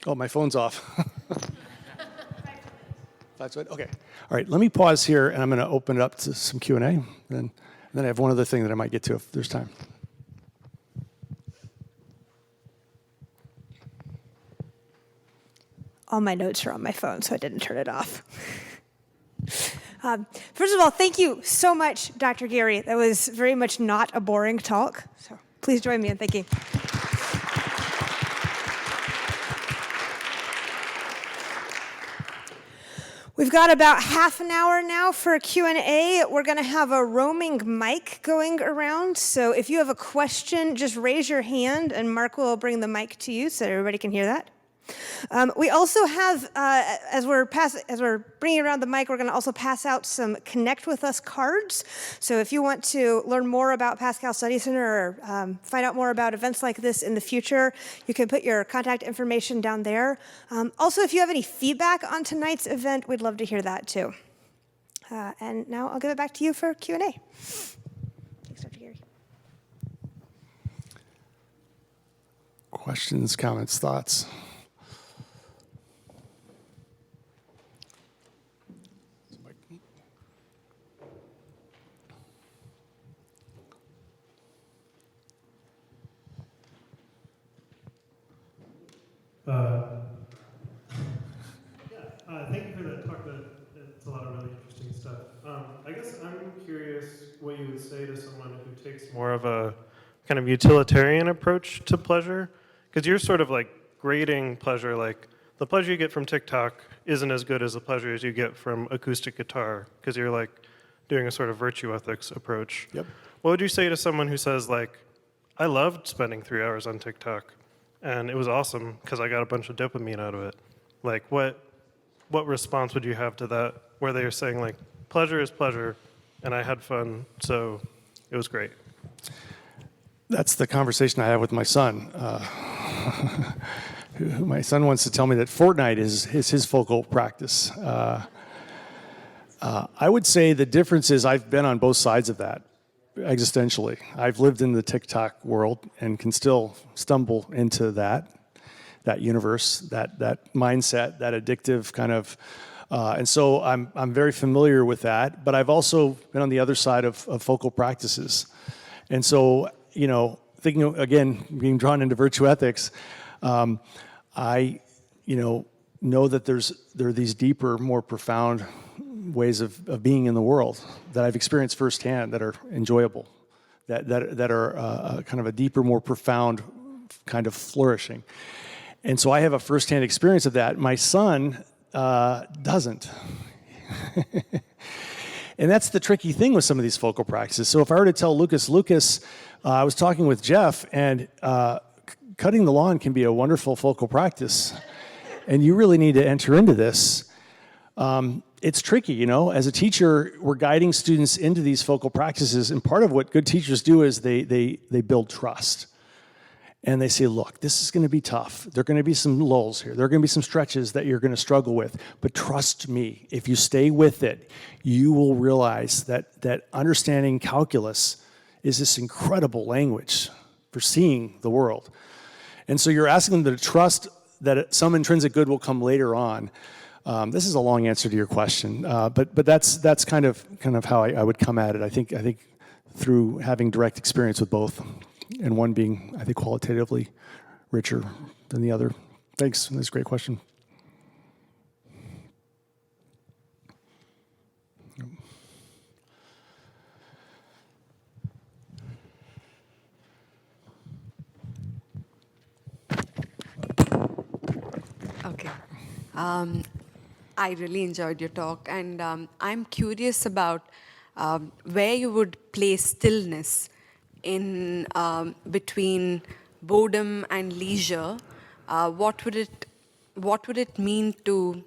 Oh, my phone's off. 5 to 8? Okay. All right, let me pause here, and I'm going to open it up to some Q&A. And then I have one other thing that I might get to if there's time. All my notes are on my phone, so I didn't turn it off. First of all, thank you so much, Dr. Gary. That was very much not a boring talk. So please join me in thanking. We've got about half an hour now for a Q&A. We're going to have a roaming mic going around. So if you have a question, just raise your hand, and Mark will bring the mic to you so everybody can hear that. We also have, as we're bringing around the mic, we're going to also pass out some Connect with Us cards. So if you want to learn more about Pascal Study Center or find out more about events like this in the future, you can put your contact information down there. Also, if you have any feedback on tonight's event, we'd love to hear that too. And now I'll give it back to you for Q&A. Thanks, Dr. Gary. Questions, comments, thoughts? Thank you for that talk. It's a lot of really interesting stuff. I guess I'm curious what you would say to someone who takes more of a kind of utilitarian approach to pleasure, because you're sort of like grading pleasure, like the pleasure you get from TikTok isn't as good as the pleasure as you get from acoustic guitar, because you're like doing a sort of virtue ethics approach. Yep. What would you say to someone who says like, I loved spending 3 hours on TikTok, and it was awesome because I got a bunch of dopamine out of it? Like, what response would you have to that, where they are saying like, pleasure is pleasure, and I had fun, so it was great? That's the conversation I have with my son. My son wants to tell me that Fortnite is his focal practice. I would say the difference is I've been on both sides of that existentially. I've lived in the TikTok world and can still stumble into that universe, that mindset, that addictive kind of, and so I'm very familiar with that. But I've also been on the other side of focal practices, and so thinking again, being drawn into virtue ethics, I know that there are these deeper, more profound ways of being in the world that I've experienced firsthand that are enjoyable, that are kind of a deeper, more profound kind of flourishing. And so I have a firsthand experience of that. My son doesn't. And that's the tricky thing with some of these focal practices. So if I were to tell Lucas, I was talking with Jeff, and cutting the lawn can be a wonderful focal practice, and you really need to enter into this. It's tricky, As a teacher, we're guiding students into these focal practices, and part of what good teachers do is they build trust. And they say, look, this is going to be tough. There are going to be some lulls here. There are going to be some stretches that you're going to struggle with. But trust me, if you stay with it, you will realize that understanding calculus is this incredible language for seeing the world. And so you're asking them to trust that some intrinsic good will come later on. This is a long answer to your question, but that's kind of how I would come at it. I think through having direct experience with both, and one being, I think, qualitatively richer than the other. Thanks. That's a great question. Okay. I really enjoyed your talk, and I'm curious about where you would place stillness in between boredom and leisure. What would it mean to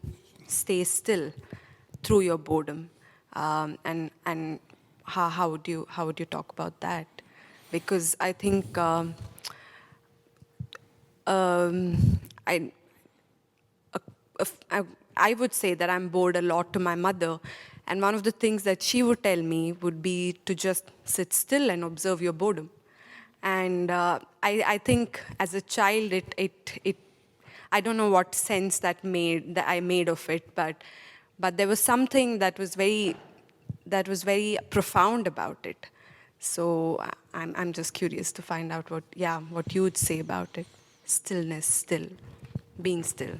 stay still through your boredom, and how would you talk about that? Because I think I would say that I'm bored a lot to my mother, and one of the things that she would tell me would be to just sit still and observe your boredom. And I think as a child, it I don't know what sense that I made of it, but there was something that was very profound about it. So I'm just curious to find out what you would say about it. Stillness, being still.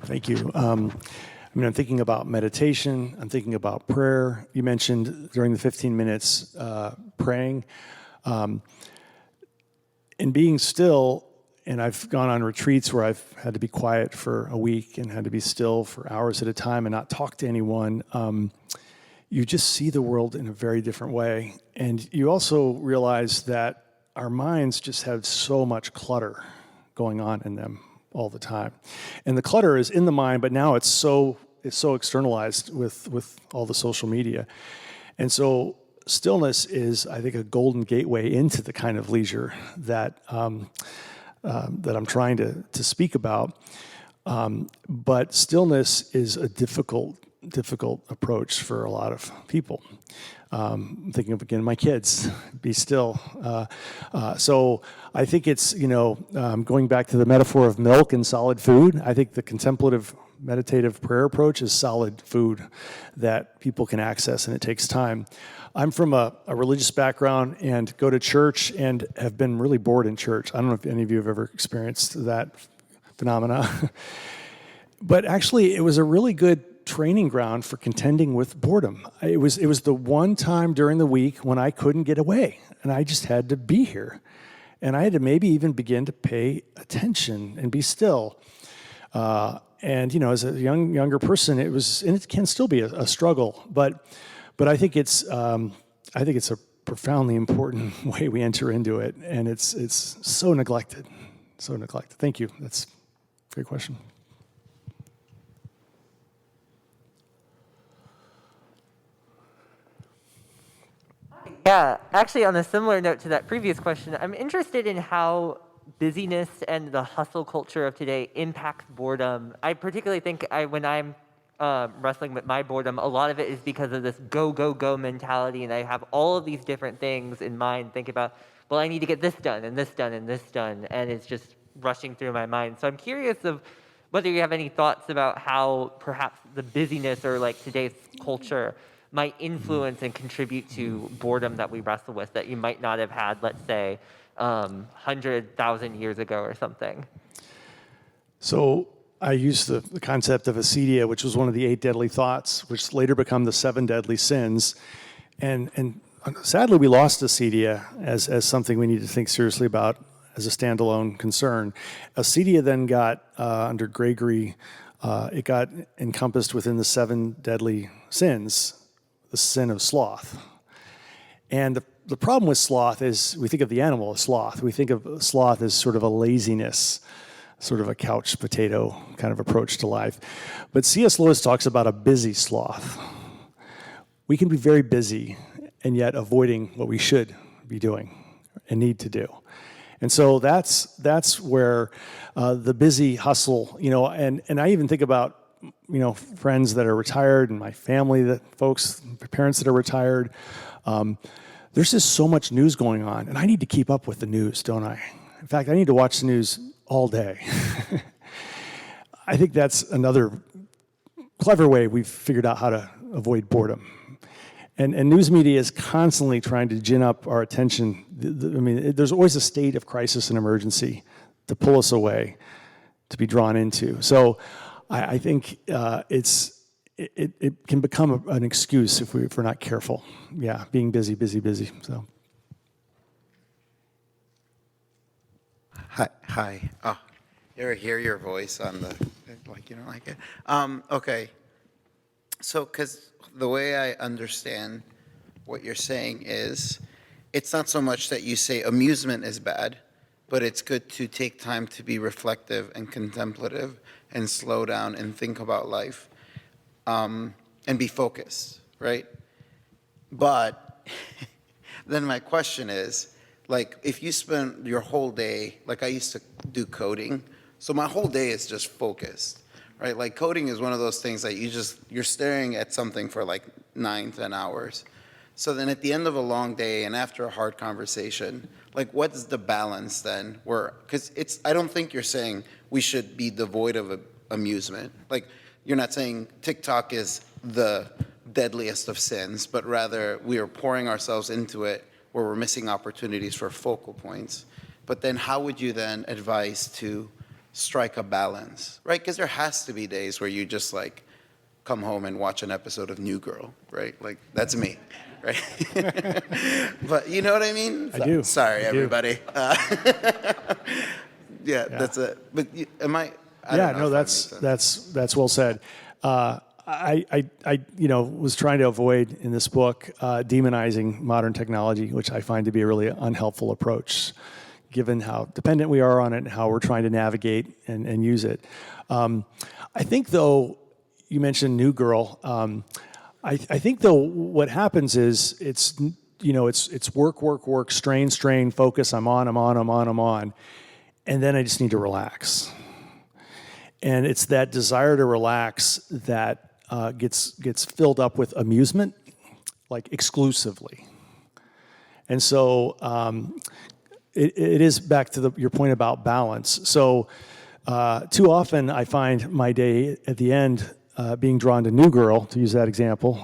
Thank you. I'm thinking about meditation. I'm thinking about prayer. You mentioned during the 15 minutes praying. And being still, and I've gone on retreats where I've had to be quiet for a week and had to be still for hours at a time and not talk to anyone. You just see the world in a very different way. And you also realize that our minds just have so much clutter going on in them. all the time. And the clutter is in the mind, but now it's so externalized with all the social media. And so stillness is, I think, a golden gateway into the kind of leisure that that I'm trying to speak about. But stillness is a difficult approach for a lot of people. I'm thinking of, again, my kids, be still. So I think it's, going back to the metaphor of milk and solid food, I think the contemplative meditative prayer approach is solid food that people can access, and it takes time. I'm from a religious background and go to church and have been really bored in church. I don't know if any of you have ever experienced that phenomena. But actually, it was a really good training ground for contending with boredom. It was the one time during the week when I couldn't get away, and I just had to be here. And I had to maybe even begin to pay attention and be still. And as a younger person, it was, and it can still be a struggle. But I think it's a profoundly important way we enter into it, and it's so neglected, so neglected. Thank you. That's a great question. Yeah, actually, on a similar note to that previous question, I'm interested in how busyness and the hustle culture of today impacts boredom. I particularly think when I'm wrestling with my boredom, a lot of it is because of this go, go, go mentality, and I have all of these different things in mind, think about, well, I need to get this done, and this done, and this done, and it's just rushing through my mind. So I'm curious of whether you have any thoughts about how perhaps the busyness or like today's culture might influence and contribute to boredom that we wrestle with that you might not have had, let's say, 100,000 years ago or something. So I use the concept of acedia, which was one of the 8 deadly thoughts, which later become the 7 deadly sins. And sadly, we lost acedia as something we need to think seriously about as a standalone concern. Acedia then got, under Gregory, it got encompassed within the 7 deadly sins, the sin of sloth. And the problem with sloth is we think of the animal as sloth. We think of sloth as sort of a laziness, sort of a couch potato kind of approach to life. But C.S. Lewis talks about a busy sloth. We can be very busy and yet avoiding what we should be doing and need to do. And so that's where the busy hustle, and I even think about friends that are retired and my family, parents that are retired. There's just so much news going on, and I need to keep up with the news, don't I? In fact, I need to watch the news all day. I think that's another clever way we've figured out how to avoid boredom. And news media is constantly trying to gin up our attention. There's always a state of crisis and emergency to pull us away, to be drawn into. So I think it can become an excuse if we're not careful. Yeah, being busy. So. Hi. Oh, you ever hear your voice on the, like, you don't like it? Okay. So, because the way I understand what you're saying is, it's not so much that you say amusement is bad, but it's good to take time to be reflective and contemplative and slow down and think about life and be focused, right? But then my question is, like, if you spend your whole day, like I used to do coding, so my whole day is just focused, right? Like coding is one of those things that you're staring at something for like 9-10 hours. So then at the end of a long day and after a hard conversation, like what's the balance then? Because I don't think you're saying we should be devoid of amusement. Like you're not saying TikTok is the deadliest of sins, but rather we are pouring ourselves into it where we're missing opportunities for focal points. But then how would you then advise to strike a balance, right? Because there has to be days where you just like come home and watch an episode of New Girl, right? Like that's me, right? But you know what I mean? I do. Sorry, I do. everybody. Yeah, that's it. But am I? Yeah, no, that's well said. I was trying to avoid in this book demonizing modern technology, which I find to be a really unhelpful approach. given how dependent we are on it and how we're trying to navigate and use it. I think, though, you mentioned New Girl. I think, though, what happens is it's work, strain, focus. I'm on, and then I just need to relax. And it's that desire to relax that gets filled up with amusement, like exclusively. And so it is back to your point about balance. So too often I find my day at the end being drawn to New Girl, to use that example.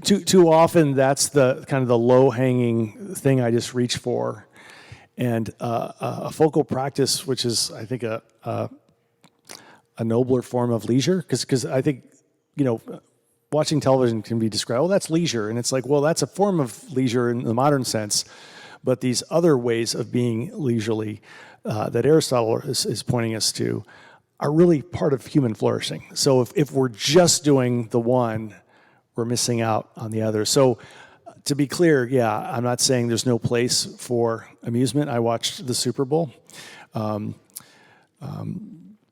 Too often that's the kind of the low-hanging thing I just reach for. And a focal practice, which is, I think, a nobler form of leisure, because I think, watching television can be described, well, that's leisure. And it's like, well, that's a form of leisure in the modern sense. But these other ways of being leisurely that Aristotle is pointing us to are really part of human flourishing. So if we're just doing the one, we're missing out on the other. So to be clear, yeah, I'm not saying there's no place for amusement. I watched the Super Bowl.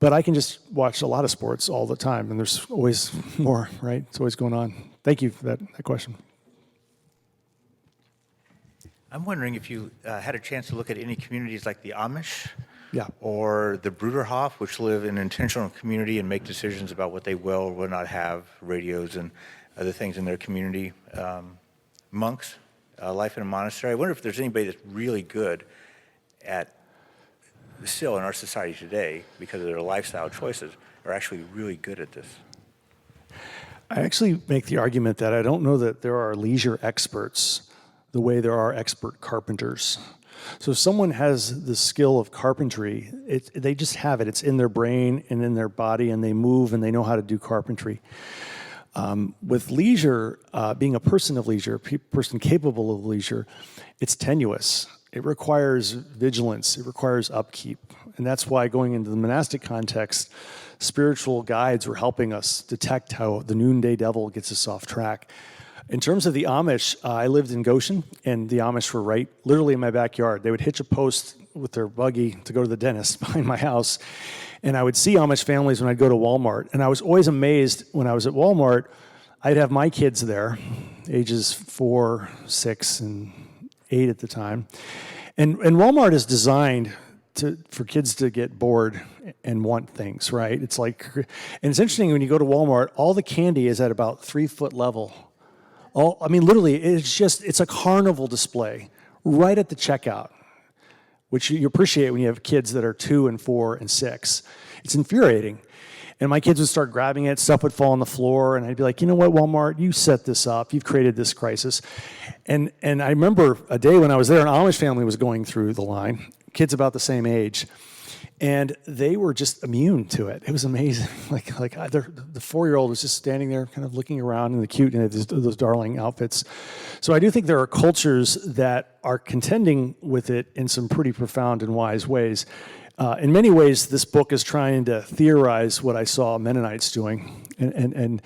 But I can just watch a lot of sports all the time, and there's always more, right? It's always going on. Thank you for that question. I'm wondering if you had a chance to look at any communities like the Amish, Yeah. or the Bruderhof, which live in an intentional community and make decisions about what they will or will not have, radios and other things in their community. Monks, life in a monastery. I wonder if there's anybody that's really good at, still in our society today, because of their lifestyle choices, are actually really good at this. I actually make the argument that I don't know that there are leisure experts the way there are expert carpenters. So if someone has the skill of carpentry, they just have it. It's in their brain and in their body, and they move and they know how to do carpentry. With leisure, being a person of leisure, a person capable of leisure, it's tenuous. It requires vigilance. It requires upkeep. And that's why going into the monastic context, spiritual guides were helping us detect how the noonday devil gets us off track. In terms of the Amish, I lived in Goshen, and the Amish were right literally in my backyard. They would hitch a post with their buggy to go to the dentist behind my house. And I would see Amish families when I'd go to Walmart. And I was always amazed when I was at Walmart, I'd have my kids there, ages 4, 6, and 8 at the time. And Walmart is designed for kids to get bored and want things, right? It's like, and it's interesting when you go to Walmart, all the candy is at about 3-foot level. Literally, it's a carnival display right at the checkout, which you appreciate when you have kids that are 2 and 4 and 6. It's infuriating. And my kids would start grabbing it, stuff would fall on the floor, and I'd be like, you know what, Walmart, you set this up, you've created this crisis. And I remember a day when I was there, an Amish family was going through the line, kids about the same age, and they were just immune to it. It was amazing. The 4-year-old was just standing there kind of looking around in the cute, and those darling outfits. So I do think there are cultures that are contending with it in some pretty profound and wise ways. In many ways, this book is trying to theorize what I saw Mennonites doing. And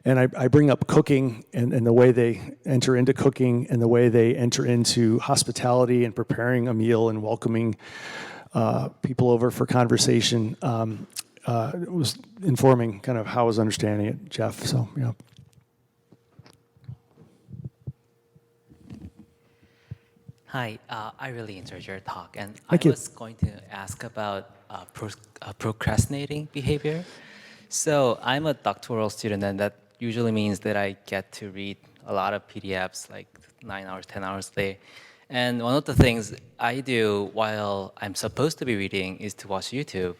I bring up cooking and the way they enter into cooking and the way they enter into hospitality and preparing a meal and welcoming people over for conversation. It was informing kind of how I was understanding it, Jeff. So, yeah. Hi, I really enjoyed your talk, and Thank I you. was going to ask about procrastinating behavior. So I'm a doctoral student, and that usually means that I get to read a lot of PDFs, like 9 hours, 10 hours a day. And one of the things I do while I'm supposed to be reading is to watch YouTube.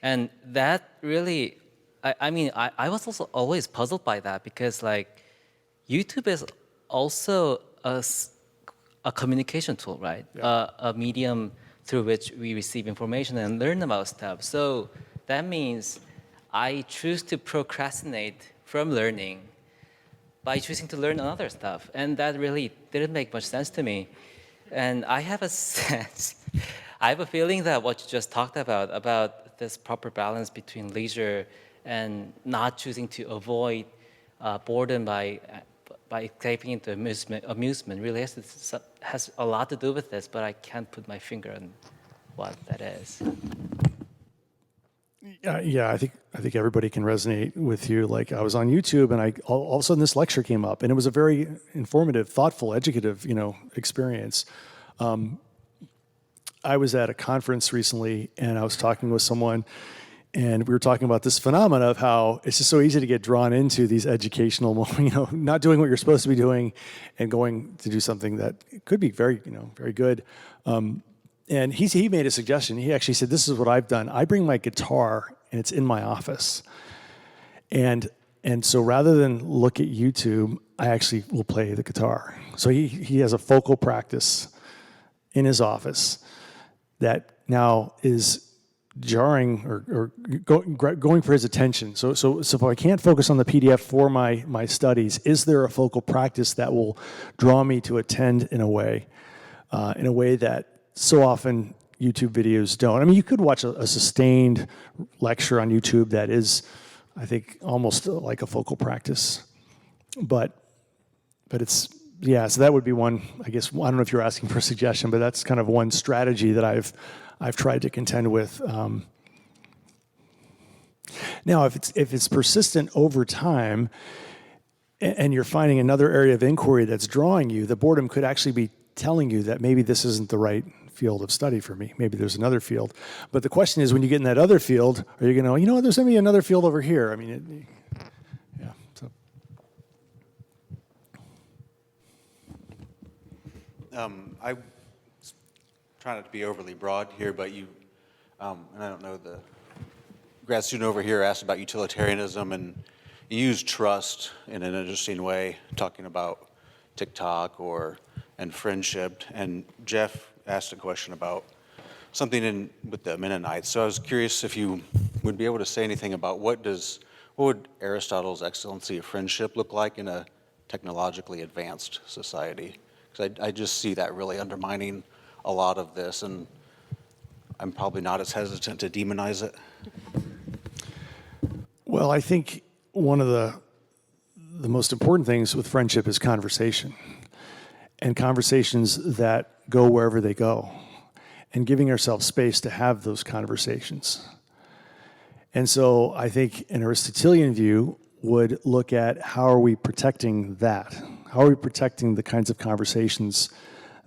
And that really, I was also always puzzled by that, because YouTube is also a communication tool, right? Yeah. A medium through which we receive information and learn about stuff. So that means I choose to procrastinate from learning by choosing to learn other stuff. And that really didn't make much sense to me. And I have a feeling that what you just talked about this proper balance between leisure and not choosing to avoid boredom by escaping into amusement really has a lot to do with this, but I can't put my finger on what that is. Yeah, I think everybody can resonate with you. Like I was on YouTube, and all of a sudden this lecture came up, and it was a very informative, thoughtful, educative, experience. I was at a conference recently, and I was talking with someone, and we were talking about this phenomena of how it's just so easy to get drawn into these educational, not doing what you're supposed to be doing, and going to do something that could be very, very good. And he made a suggestion. He actually said, "This is what I've done. I bring my guitar, and it's in my office. And so rather than look at YouTube, I actually will play the guitar." So he has a focal practice in his office that now is jarring or going for his attention. So if I can't focus on the PDF for my studies, is there a focal practice that will draw me to attend in a way that so often YouTube videos don't? I mean, you could watch a sustained lecture on YouTube that is, I think, almost like a focal practice. But it's, yeah, so that would be one, I guess. I don't know if you're asking for a suggestion, but that's kind of one strategy that I've tried to contend with. Now, if it's persistent over time, and you're finding another area of inquiry that's drawing you, the boredom could actually be telling you that maybe this isn't the right field of study for me. Maybe there's another field. But the question is, when you get in that other field, are you going to, there's going to be another field over here? I mean, yeah. So. I try not to be overly broad here, but and I don't know, the grad student over here asked about utilitarianism, and you use trust in an interesting way, talking about TikTok and friendship. And Jeff asked a question about something with the Mennonites. So I was curious if you would be able to say anything about what would Aristotle's excellency of friendship look like in a technologically advanced society? Because I just see that really undermining a lot of this, and I'm probably not as hesitant to demonize it. Well, I think one of the most important things with friendship is conversation, and conversations that go wherever they go, and giving ourselves space to have those conversations. And so I think an Aristotelian view would look at how are we protecting that? How are we protecting the kinds of conversations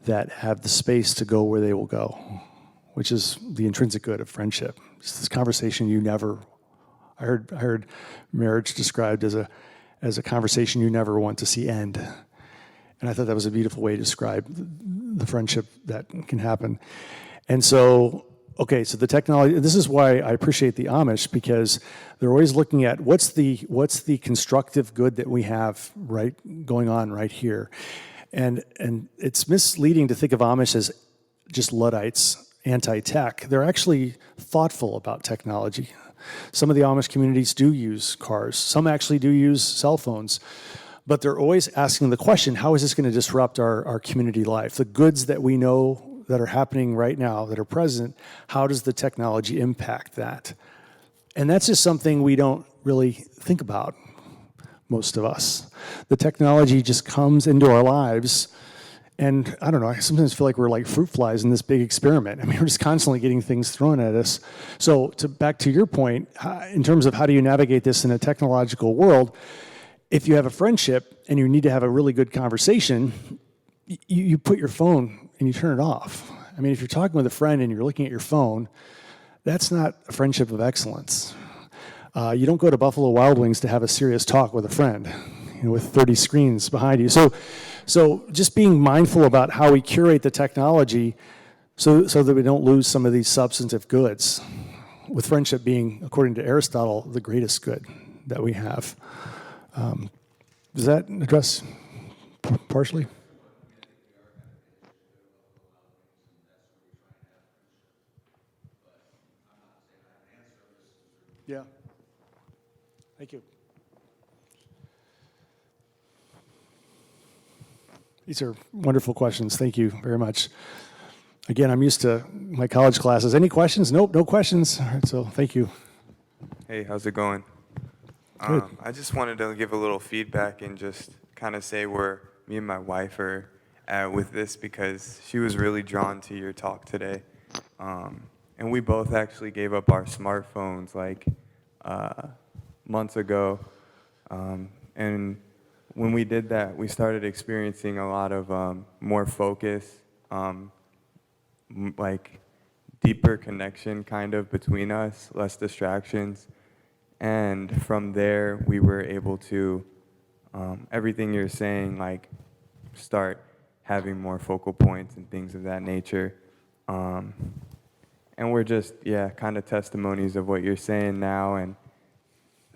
that have the space to go where they will go, which is the intrinsic good of friendship. It's this conversation I heard marriage described as a conversation you never want to see end. And I thought that was a beautiful way to describe the friendship that can happen. And so, okay, so the technology, this is why I appreciate the Amish, because they're always looking at what's the constructive good that we have going on right here. And it's misleading to think of Amish as just Luddites, anti-tech. They're actually thoughtful about technology. Some of the Amish communities do use cars. Some actually do use cell phones. But they're always asking the question, how is this going to disrupt our community life? The goods that we know that are happening right now, that are present, how does the technology impact that? And that's just something we don't really think about, most of us. The technology just comes into our lives, and I don't know, I sometimes feel like we're like fruit flies in this big experiment. I mean, we're just constantly getting things thrown at us. So back to your point, in terms of how do you navigate this in a technological world, if you have a friendship and you need to have a really good conversation, you put your phone and you turn it off. I mean, if you're talking with a friend and you're looking at your phone, that's not a friendship of excellence. You don't go to Buffalo Wild Wings to have a serious talk with a friend, with 30 screens behind you. So just being mindful about how we curate the technology so that we don't lose some of these substantive goods, with friendship being, according to Aristotle, the greatest good that we have. Does that address partially? Yeah. Thank you. These are wonderful questions. Thank you very much. Again, I'm used to my college classes. Any questions? Nope, no questions. All right, so thank you. Hey, how's it going? Good. I just wanted to give a little feedback and just kind of say where me and my wife are at with this, because she was really drawn to your talk today. And we both actually gave up our smartphones like months ago. And when we did that, we started experiencing a lot of more focus, like deeper connection kind of between us, less distractions. And from there, we were able to, everything you're saying, like start having more focal points and things of that nature. And we're just, yeah, kind of testimonies of what you're saying now. And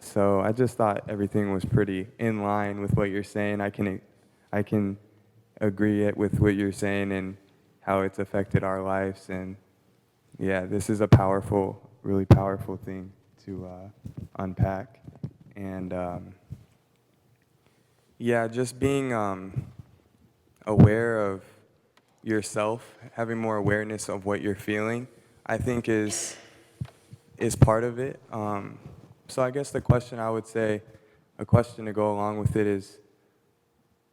so I just thought everything was pretty in line with what you're saying. I can agree with what you're saying and how it's affected our lives. And yeah, this is a powerful, really powerful thing to unpack. And yeah, just being aware of yourself, having more awareness of what you're feeling, I think is part of it. So I guess the question I would say, a question to go along with it is,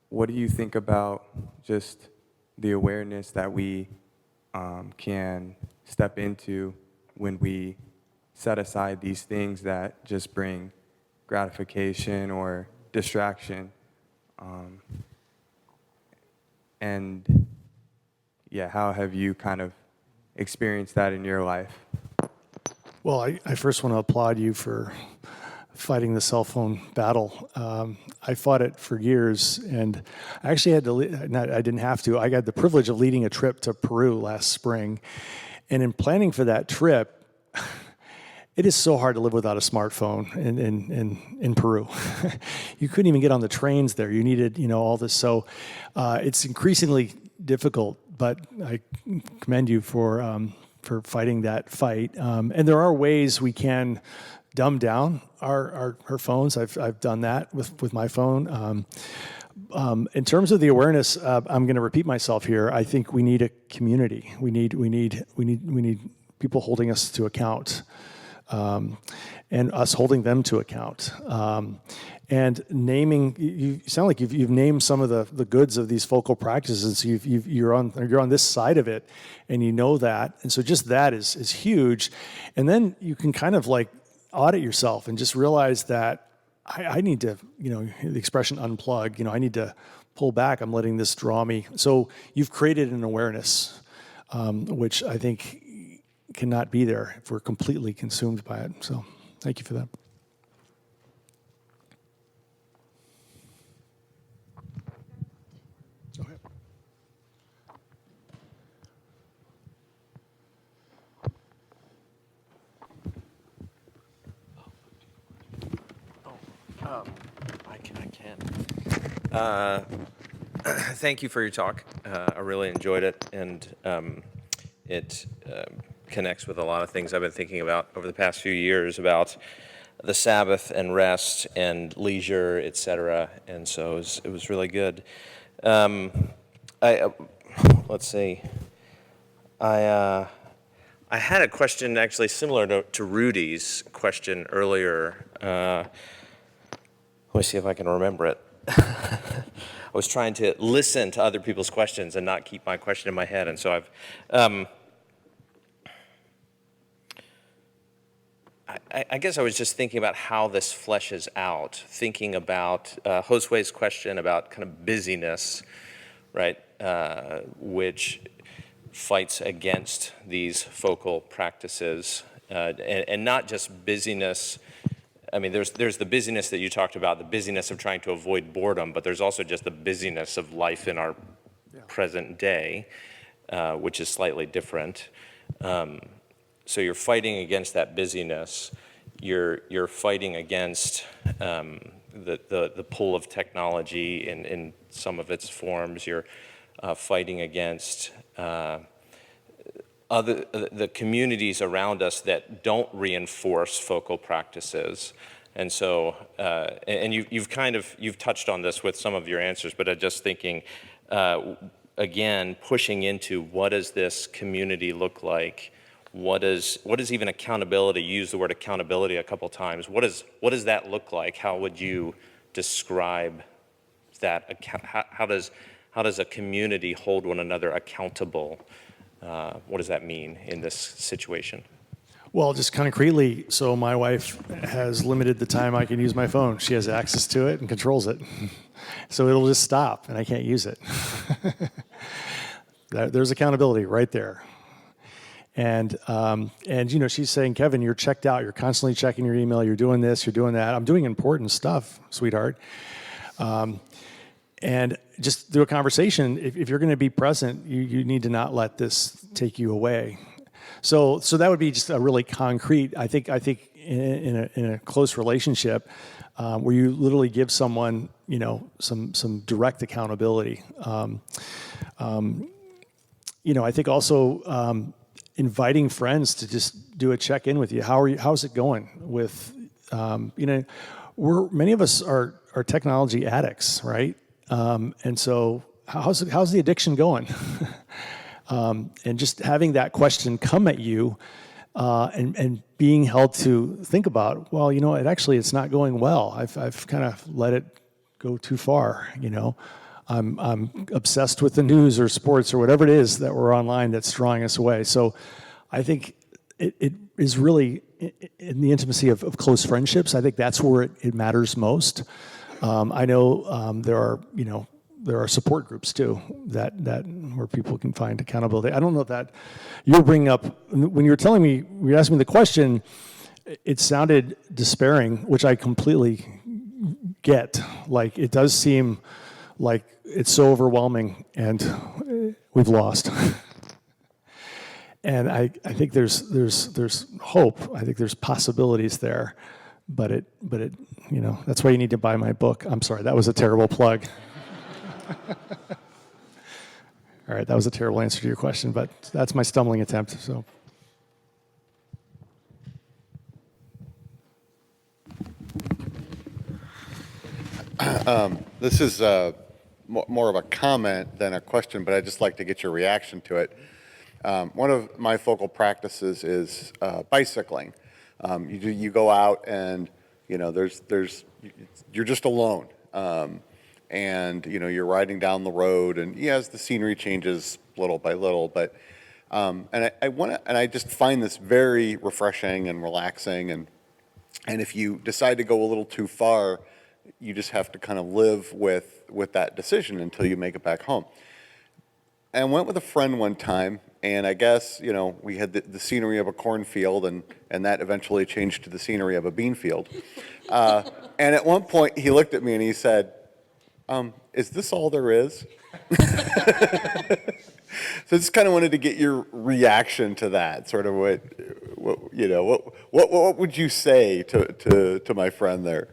what do you think about just the awareness that we can step into when we set aside these things that just bring gratification or distraction? And yeah, how have you kind of experienced that in your life? Well, I first want to applaud you for fighting the cell phone battle. I fought it for years, and I actually had to, I didn't have to, I got the privilege of leading a trip to Peru last spring. And in planning for that trip, it is so hard to live without a smartphone in Peru. You couldn't even get on the trains there. You needed, all this. So it's increasingly difficult, but I commend you for fighting that fight. And there are ways we can dumb down our phones. I've done that with my phone. In terms of the awareness, I'm going to repeat myself here. I think we need a community. We need people holding us to account, and us holding them to account. And naming, you sound like you've named some of the goods of these focal practices. You're on this side of it, and you know that. And so just that is huge. And then you can kind of like audit yourself and just realize that I need to, the expression unplug, I need to pull back. I'm letting this draw me. So you've created an awareness, which I think cannot be there if we're completely consumed by it. So thank you for that. Go ahead. I can. Thank you for your talk. I really enjoyed it, and it connects with a lot of things I've been thinking about over the past few years about the Sabbath and rest and leisure, etc. And so it was really good. Let's see. I had a question actually similar to Rudy's question earlier. Let me see if I can remember it. I was trying to listen to other people's questions and not keep my question in my head, and so I guess I was just thinking about how this fleshes out, thinking about Josue's question about kind of busyness, right, which fights against these focal practices, and not just busyness. I mean, there's the busyness that you talked about, the busyness of trying to avoid boredom, but there's also just the busyness of life in our present day, which is slightly different. So you're fighting against that busyness. You're fighting against the pull of technology in some of its forms. You're fighting against the communities around us that don't reinforce focal practices. And so, and you've touched on this with some of your answers, but I'm just thinking, again, pushing into what does this community look like what is even accountability? You used the word accountability a couple times. What does that look like? How would you describe that? How does a community hold one another accountable? What does that mean in this situation? Well, just concretely, so my wife has limited the time I can use my phone. She has access to it and controls it. So it'll just stop and I can't use it. There's accountability right there. And she's saying, Kevin, you're checked out. You're constantly checking your email. You're doing this, you're doing that. I'm doing important stuff, sweetheart. And just through a conversation, if you're going to be present, you need to not let this take you away. So that would be just a really concrete. I think in a close relationship, where you literally give someone, some direct accountability. I think also inviting friends to just do a check-in with you. How's it going with, many of us are technology addicts, right? And so how's the addiction going? And just having that question come at you and being held to think about, well, it's not going well. I've kind of let it go too far, I'm obsessed with the news or sports or whatever it is that we're online that's drawing us away. So I think it is really in the intimacy of close friendships. I think that's where it matters most. I know there are support groups too that where people can find accountability. I don't know that you're bringing up when you were telling me, you asked me the question, it sounded despairing, which I completely get. Like it does seem like it's so overwhelming and we've lost. And I think there's hope. I think there's possibilities there, but it that's why you need to buy my book. I'm sorry, that was a terrible plug. All right, that was a terrible answer to your question, but that's my stumbling attempt. So. This is more of a comment than a question, but I'd just like to get your reaction to it. One of my focal practices is bicycling. You go out and you're just alone, and you're riding down the road, and yes, the scenery changes little by little, but and I just find this very refreshing and relaxing, and if you decide to go a little too far, you just have to kind of live with that decision until you make it back home. And I went with a friend one time, and I guess, we had the scenery of a cornfield, and that eventually changed to the scenery of a bean field. And at one point, he looked at me and he said, is this all there is? So I just kind of wanted to get your reaction to that, sort of what would you say to my friend there?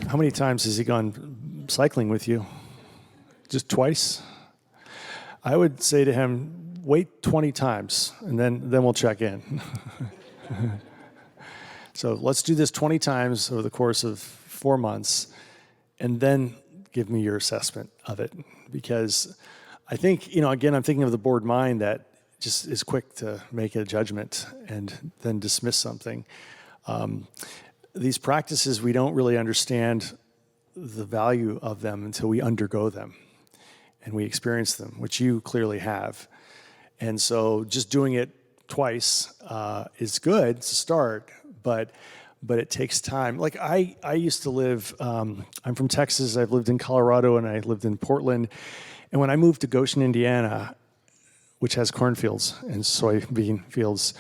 How many times has he gone cycling with you? Just twice? I would say to him, wait 20 times, and then we'll check in. So let's do this 20 times over the course of 4 months, and then give me your assessment of it. Because I think, again, I'm thinking of the bored mind that just is quick to make a judgment and then dismiss something. These practices, we don't really understand the value of them until we undergo them and we experience them, which you clearly have. And so just doing it twice is good, it's a start, but it takes time. Like I used to live, I'm from Texas, I've lived in Colorado, and I lived in Portland. And when I moved to Goshen, Indiana, which has cornfields and soybean fields,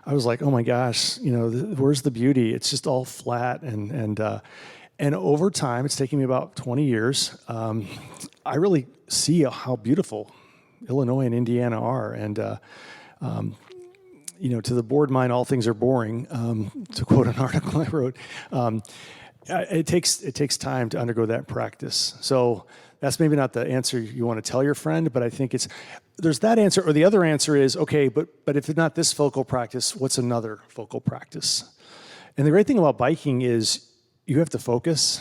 I was like, oh my gosh, where's the beauty? It's just all flat, and over time, it's taken me about 20 years. I really see how beautiful Illinois and Indiana are, and to the bored mind, all things are boring. To quote an article I wrote, it takes time to undergo that practice. So that's maybe not the answer you want to tell your friend, but I think there's that answer, or the other answer is, okay, but if it's not this focal practice, what's another focal practice? And the great thing about biking is you have to focus,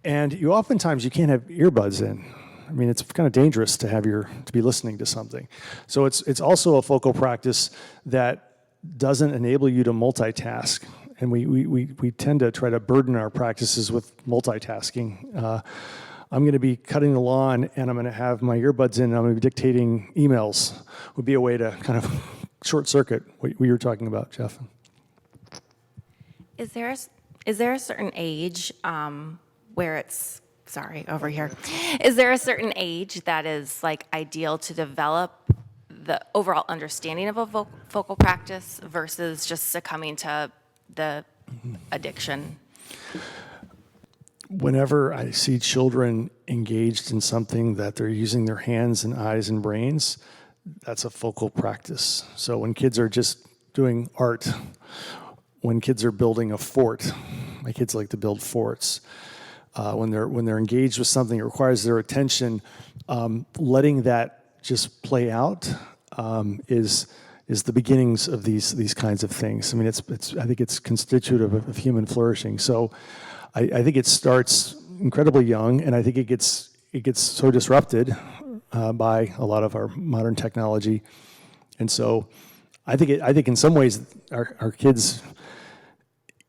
and you oftentimes you can't have earbuds in. I mean, it's kind of dangerous to be listening to something. So it's also a focal practice that doesn't enable you to multitask. And we tend to try to burden our practices with multitasking. I'm going to be cutting the lawn, and I'm going to have my earbuds in, and I'm going to be dictating emails. Would be a way to kind of short circuit what you were talking about, Jeff. Is there a certain age where it's, sorry, over here. Is there a certain age that is like ideal to develop the overall understanding of a focal practice versus just succumbing to the addiction? Whenever I see children engaged in something that they're using their hands and eyes and brains, that's a focal practice. So when kids are just doing art, when kids are building a fort, my kids like to build forts. When they're engaged with something that requires their attention, letting that just play out is the beginnings of these kinds of things. I mean, I think it's constitutive of human flourishing. So I think it starts incredibly young, and I think it gets so disrupted by a lot of our modern technology. And so I think in some ways our kids,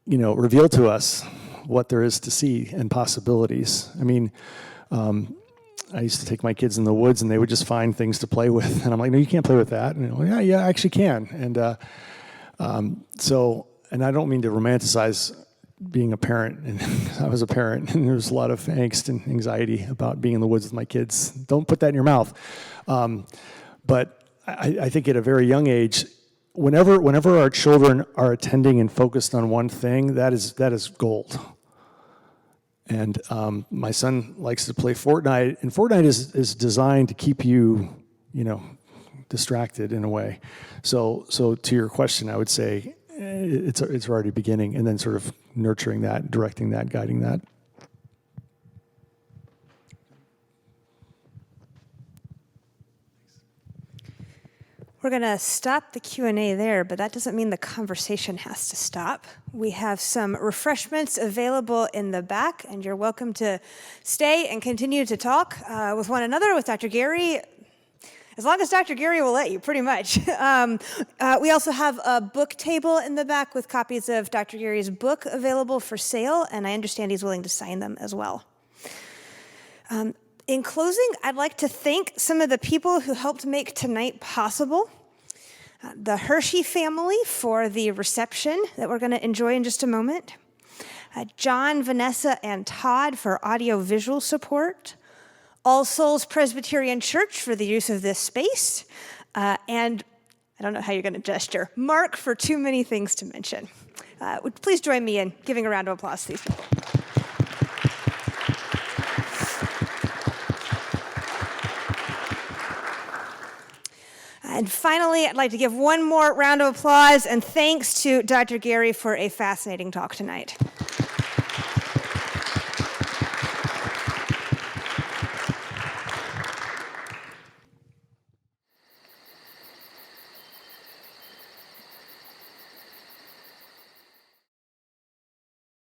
reveal to us what there is to see and possibilities. I mean, I used to take my kids in the woods, and they would just find things to play with, and I'm like, no, you can't play with that. And yeah, I actually can. And and I don't mean to romanticize being a parent, and I was a parent, and there was a lot of angst and anxiety about being in the woods with my kids. Don't put that in your mouth. But I think at a very young age, whenever our children are attending and focused on one thing, that is gold. And my son likes to play Fortnite, and Fortnite is designed to keep you, distracted in a way. So to your question, I would say it's already beginning, and then sort of nurturing that, directing that, guiding that. We're going to stop the Q&A there, but that doesn't mean the conversation has to stop. We have some refreshments available in the back, and you're welcome to stay and continue to talk with one another, with Dr. Gary, as long as Dr. Gary will let you, pretty much. We also have a book table in the back with copies of Dr. Gary's book available for sale, and I understand he's willing to sign them as well. In closing, I'd like to thank some of the people who helped make tonight possible. The Hershey family for the reception that we're going to enjoy in just a moment. John, Vanessa, and Todd for audio-visual support. All Souls Presbyterian Church for the use of this space. And I don't know how you're going to gesture. Mark for too many things to mention. Please join me in giving a round of applause to these people. And finally, I'd like to give one more round of applause and thanks to Dr. Gary for a fascinating talk tonight.